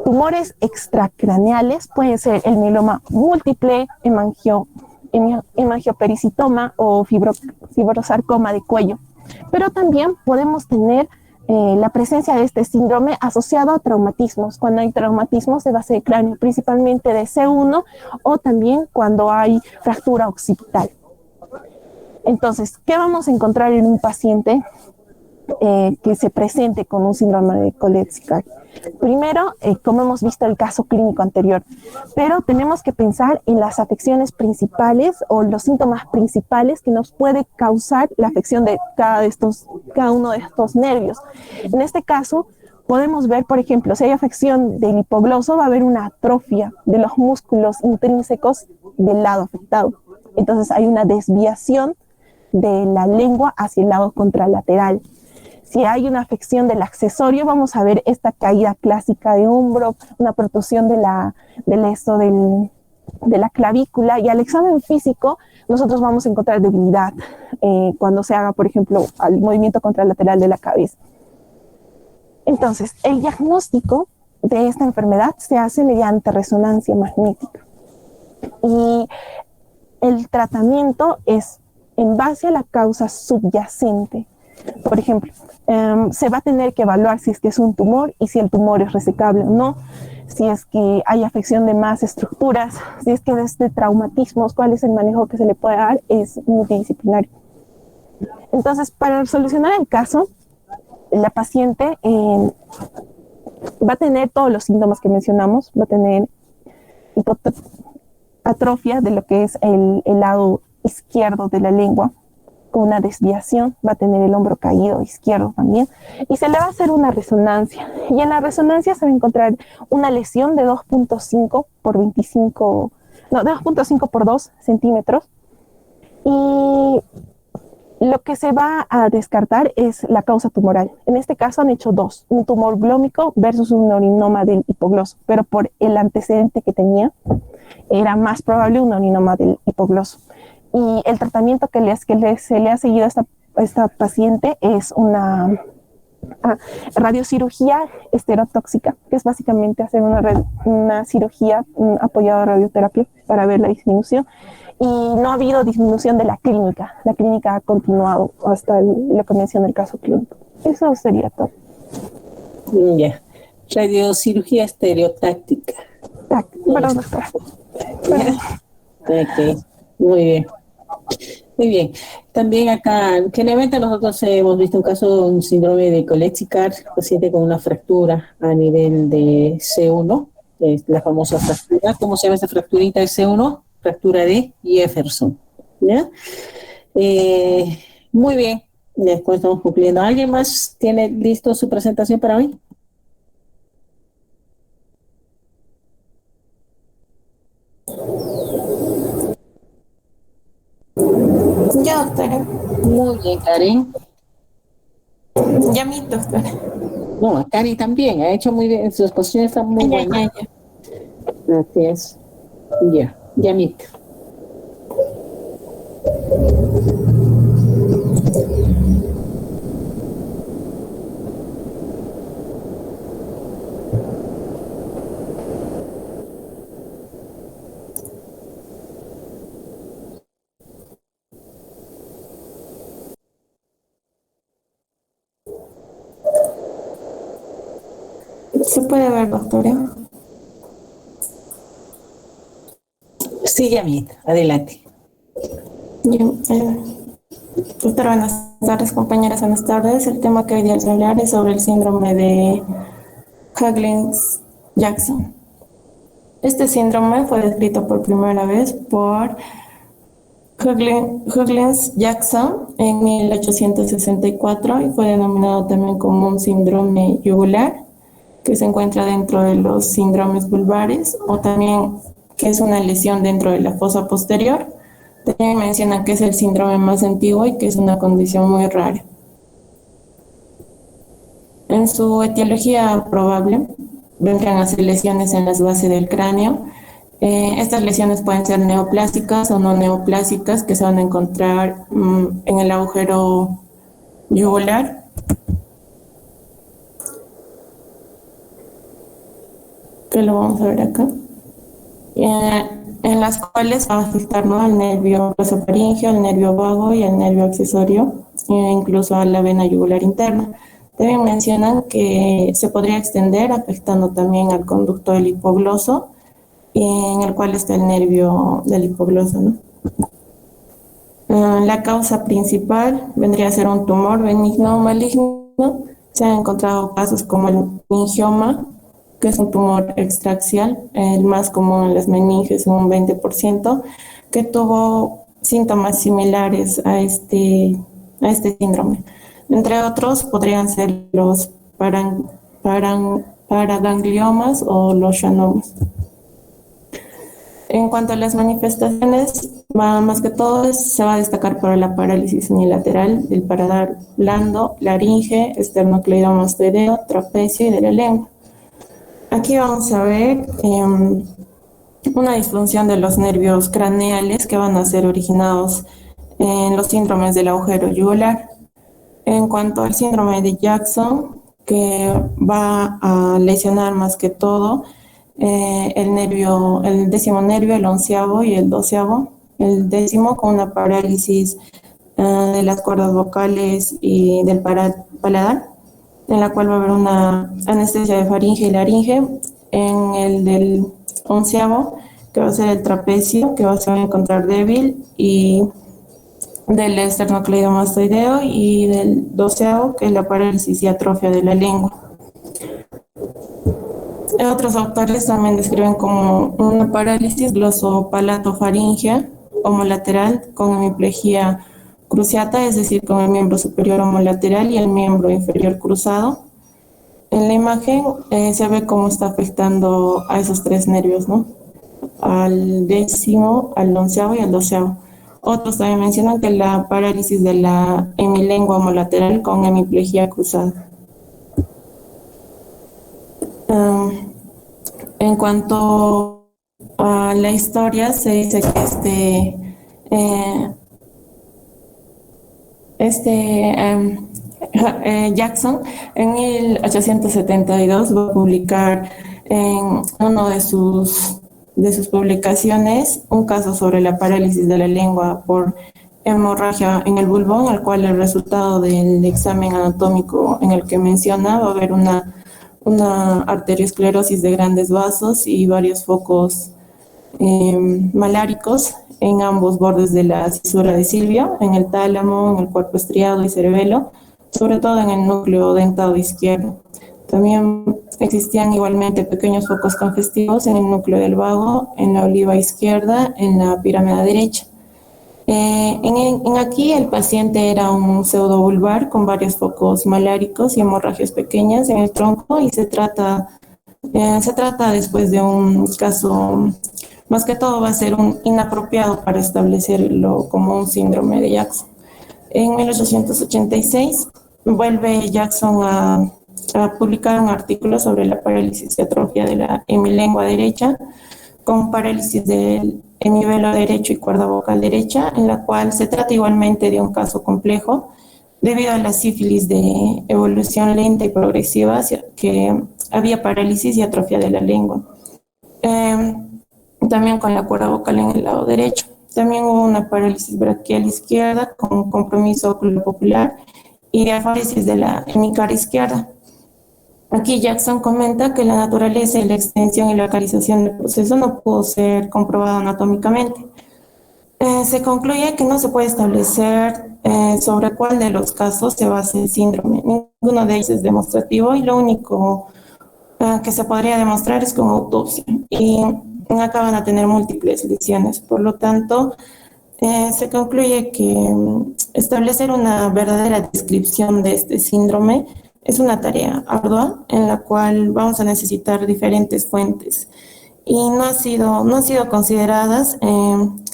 Tumores extracraneales pueden ser el mieloma múltiple, hemangiopericitoma o fibrosarcoma de cuello, pero también podemos tener la presencia de este síndrome asociado a traumatismos, cuando hay traumatismos de base de cráneo, principalmente de C1 o también cuando hay fractura occipital. Entonces, ¿qué vamos a encontrar en un paciente que se presente con un síndrome de Colet-Sicard? Primero, como hemos visto el caso clínico anterior, pero tenemos que pensar en las afecciones principales o los síntomas principales que nos puede causar la afección de cada uno de estos nervios. En este caso, podemos ver, por ejemplo, si hay afección del hipogloso, va a haber una atrofia de los músculos intrínsecos del lado afectado. Entonces hay una desviación de la lengua hacia el lado contralateral. Si hay una afección del accesorio, vamos a ver esta caída clásica de hombro, una protusión de la clavícula, y al examen físico nosotros vamos a encontrar debilidad cuando se haga, por ejemplo, el movimiento contralateral de la cabeza. Entonces, el diagnóstico de esta enfermedad se hace mediante resonancia magnética y el tratamiento es en base a la causa subyacente. Por ejemplo, se va a tener que evaluar si es que es un tumor y si el tumor es resecable o no, si es que hay afección de más estructuras, si es que es de traumatismos, cuál es el manejo que se le puede dar, es multidisciplinario. Entonces, para solucionar el caso, la paciente va a tener todos los síntomas que mencionamos, va a tener atrofia de lo que es el lado izquierdo de la lengua, con una desviación, va a tener el hombro caído izquierdo también, y se le va a hacer una resonancia, y en la resonancia se va a encontrar una lesión de 2.5 por 25, no, de 2.5 por 2 centímetros, y lo que se va a descartar es la causa tumoral. En este caso han hecho dos, un tumor glómico versus un neurinoma del hipogloso, pero por el antecedente que tenía, era más probable un neurinoma del hipogloso. Y el tratamiento que se le ha seguido a esta paciente es una radiocirugía estereotóxica, que es básicamente hacer una cirugía apoyada a radioterapia para ver la disminución. Y no ha habido disminución de la clínica. La clínica ha continuado hasta lo que menciona el caso clínico. Eso sería todo. Ya. Radiocirugía estereotáctica. Perdón, doctora. Ok, muy bien. Muy bien. También acá, generalmente nosotros hemos visto un caso, un síndrome de Colet-Sicard, paciente con una fractura a nivel de C1, la famosa fractura. ¿Cómo se llama esta fracturita de C1? Fractura de Jefferson. ¿Ya? Muy bien. Después estamos concluyendo. ¿Alguien más tiene listo su presentación para hoy? Yo, doctora. Muy bien, Karen. Ya mi doctora. No, Karen también, ha hecho muy bien, sus exposiciones están muy buenas. Gracias. Ya, Yamit. ¿Se puede ver, doctora? Sí, Yamit, adelante. Doctora, buenas tardes, compañeras, buenas tardes. El tema que hoy día les voy a hablar es sobre el síndrome de Huggins-Jackson. Este síndrome fue descrito por primera vez por Huggins-Jackson en 1864 y fue denominado también como un síndrome yugular, que se encuentra dentro de los síndromes vulvares, o también que es una lesión dentro de la fosa posterior. También mencionan que es el síndrome más antiguo y que es una condición muy rara. En su etiología probable, vendrán a ser lesiones en las bases del cráneo. Estas lesiones pueden ser neoplásicas o no neoplásicas, que se van a encontrar en el agujero yugular. Que lo vamos a ver acá. En las cuales va a afectar, ¿no?, al nervio glosofaríngeo, al nervio vago y al nervio accesorio, e incluso a la vena yugular interna. También mencionan que se podría extender afectando también al conducto del hipogloso, en el cual está el nervio del hipogloso, ¿no? La causa principal vendría a ser un tumor benigno o maligno. Se han encontrado casos como el meningioma, que es un tumor extraaxial, el más común en las meninges, un 20%, que tuvo síntomas similares a este síndrome. Entre otros, podrían ser los paragangliomas o los schwannomas. En cuanto a las manifestaciones, más que todo se va a destacar por la parálisis unilateral del paladar blando, laringe, esternocleidomastoideo, trapecio y de la lengua. Aquí vamos a ver una disfunción de los nervios craneales que van a ser originados en los síndromes del agujero yugular. En cuanto al síndrome de Jackson, que va a lesionar más que todo el décimo nervio, el onceavo y el doceavo. El décimo con una parálisis de las cuerdas vocales y del paladar, en la cual va a haber una anestesia de faringe y laringe. En el del onceavo, que va a ser el trapecio, que se va a encontrar débil, y del esternocleidomastoideo, y del doceavo, que es la parálisis y atrofia de la lengua. Otros autores también describen como una parálisis glosopalatofaringea homolateral con hemiplegia cruciata, es decir, con el miembro superior homolateral y el miembro inferior cruzado. En la imagen se ve cómo está afectando a esos tres nervios, ¿no? Al décimo, al onceavo y al doceavo. Otros también mencionan que la parálisis de la hemilengua homolateral con hemiplegia cruzada. En cuanto a la historia, se dice que Jackson en 1872 va a publicar en uno de sus publicaciones un caso sobre la parálisis de la lengua por hemorragia en el bulbón, al cual el resultado del examen anatómico en el que menciona va a haber una arteriosclerosis de grandes vasos y varios focos maláricos en ambos bordes de la cisura de Silvio, en el tálamo, en el cuerpo estriado y cerebelo, sobre todo en el núcleo dentado izquierdo. También existían igualmente pequeños focos congestivos en el núcleo del vago, en la oliva izquierda, en la pirámide derecha. Aquí el paciente era un pseudobulbar con varios focos maláricos y hemorragias pequeñas en el tronco, y se trata después de un caso, más que todo va a ser un inapropiado para establecerlo como un síndrome de Jackson. En 1886 vuelve Jackson a publicar un artículo sobre la parálisis y atrofia de la hemilengua derecha con parálisis del hemivelo derecho y cuerda vocal derecha, en la cual se trata igualmente de un caso complejo debido a la sífilis de evolución lenta y progresiva, que había parálisis y atrofia de la lengua. También con la cuerda vocal en el lado derecho. También hubo una parálisis braquial izquierda con compromiso oculopopular y diaforesis de la hemicara izquierda. Aquí Jackson comenta que la naturaleza y la extensión y localización del proceso no pudo ser comprobado anatómicamente. Se concluye que no se puede establecer sobre cuál de los casos se basa el síndrome. Ninguno de ellos es demostrativo, y lo único que se podría demostrar es con autopsia. Y acá van a tener múltiples lesiones. Por lo tanto, se concluye que establecer una verdadera descripción de este síndrome es una tarea ardua en la cual vamos a necesitar diferentes fuentes, y no han sido consideradas en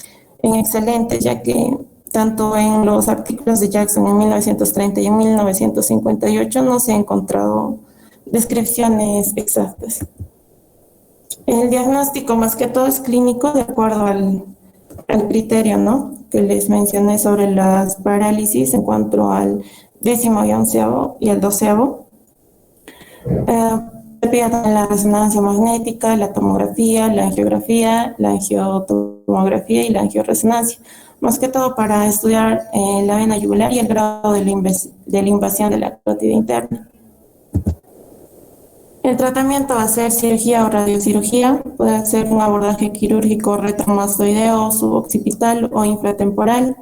excelentes, ya que tanto en los artículos de Jackson en 1930 y en 1958 no se han encontrado descripciones exactas. El diagnóstico más que todo es clínico de acuerdo al criterio, ¿no?, que les mencioné sobre las parálisis en cuanto al décimo y onceavo y el doceavo. Se pide la resonancia magnética, la tomografía, la angiografía, la angiotomografía y la angioresonancia, más que todo para estudiar la vena yugular y el grado de la invasión de la carótida interna. El tratamiento va a ser cirugía o radiocirugía, puede ser un abordaje quirúrgico retromastoideo, suboccipital o infratemporal,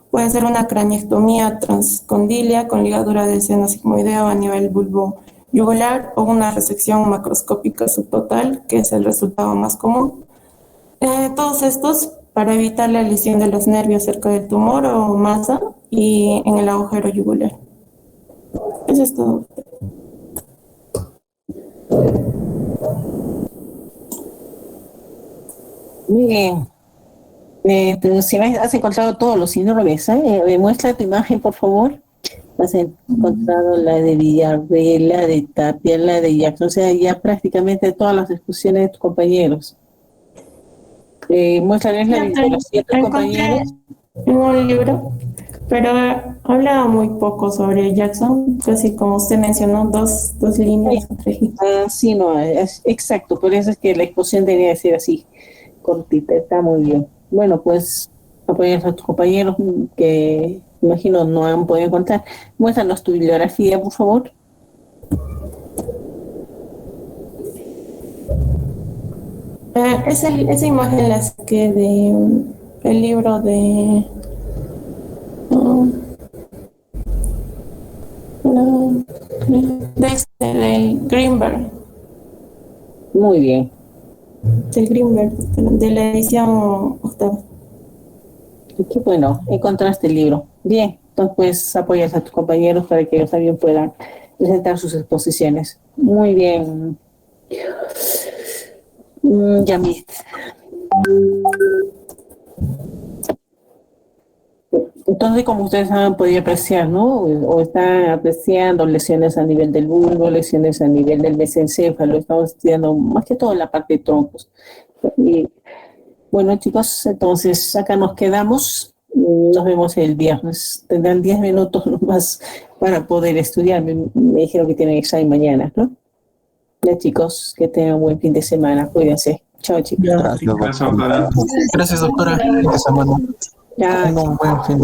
puede ser una craniectomía transcondilia con ligadura del seno sigmoideo a nivel bulbo-yugular o una resección macroscópica subtotal, que es el resultado más común. Todos estos para evitar la lesión de los nervios cerca del tumor o masa y en el agujero yugular. Eso es todo. Muy bien. Si has encontrado todos los síndromes, me muestra tu imagen, por favor. Has encontrado la de Villarreal, la de Tapia, la de Jackson, o sea, ya prácticamente todas las discusiones de tus compañeros. Muéstrales la bibliografía de tus compañeros. En un libro, pero hablaba muy poco sobre Jackson, casi como usted mencionó, dos líneas. Sí, no, es exacto, por eso es que la exposición tenía que ser así, cortita, está muy bien. Bueno, pues apoyas a tus compañeros que imagino no han podido encontrar. Muéstranos tu bibliografía, por favor. Esa imagen la saqué del libro de del Greenberg. Muy bien. Del Greenberg, de la edición octava. Qué bueno, encontraste el libro. Bien, entonces pues apoyas a tus compañeros para que ellos también puedan presentar sus exposiciones. Muy bien. Yamit. Entonces, como ustedes han podido apreciar, ¿no? O están apreciando lesiones a nivel del bulbo, lesiones a nivel del mesencéfalo. Estamos estudiando más que todo la parte de troncos. Y bueno, chicos, entonces acá nos quedamos. Nos vemos el viernes. Tendrán 10 minutos más para poder estudiar. Me dijeron que tienen examen mañana, ¿no? Ya, chicos, que tengan un buen fin de semana. Cuídense. Chao, chicos. Gracias, doctora. Gracias, doctora. Fin de semana. Ya, un buen fin de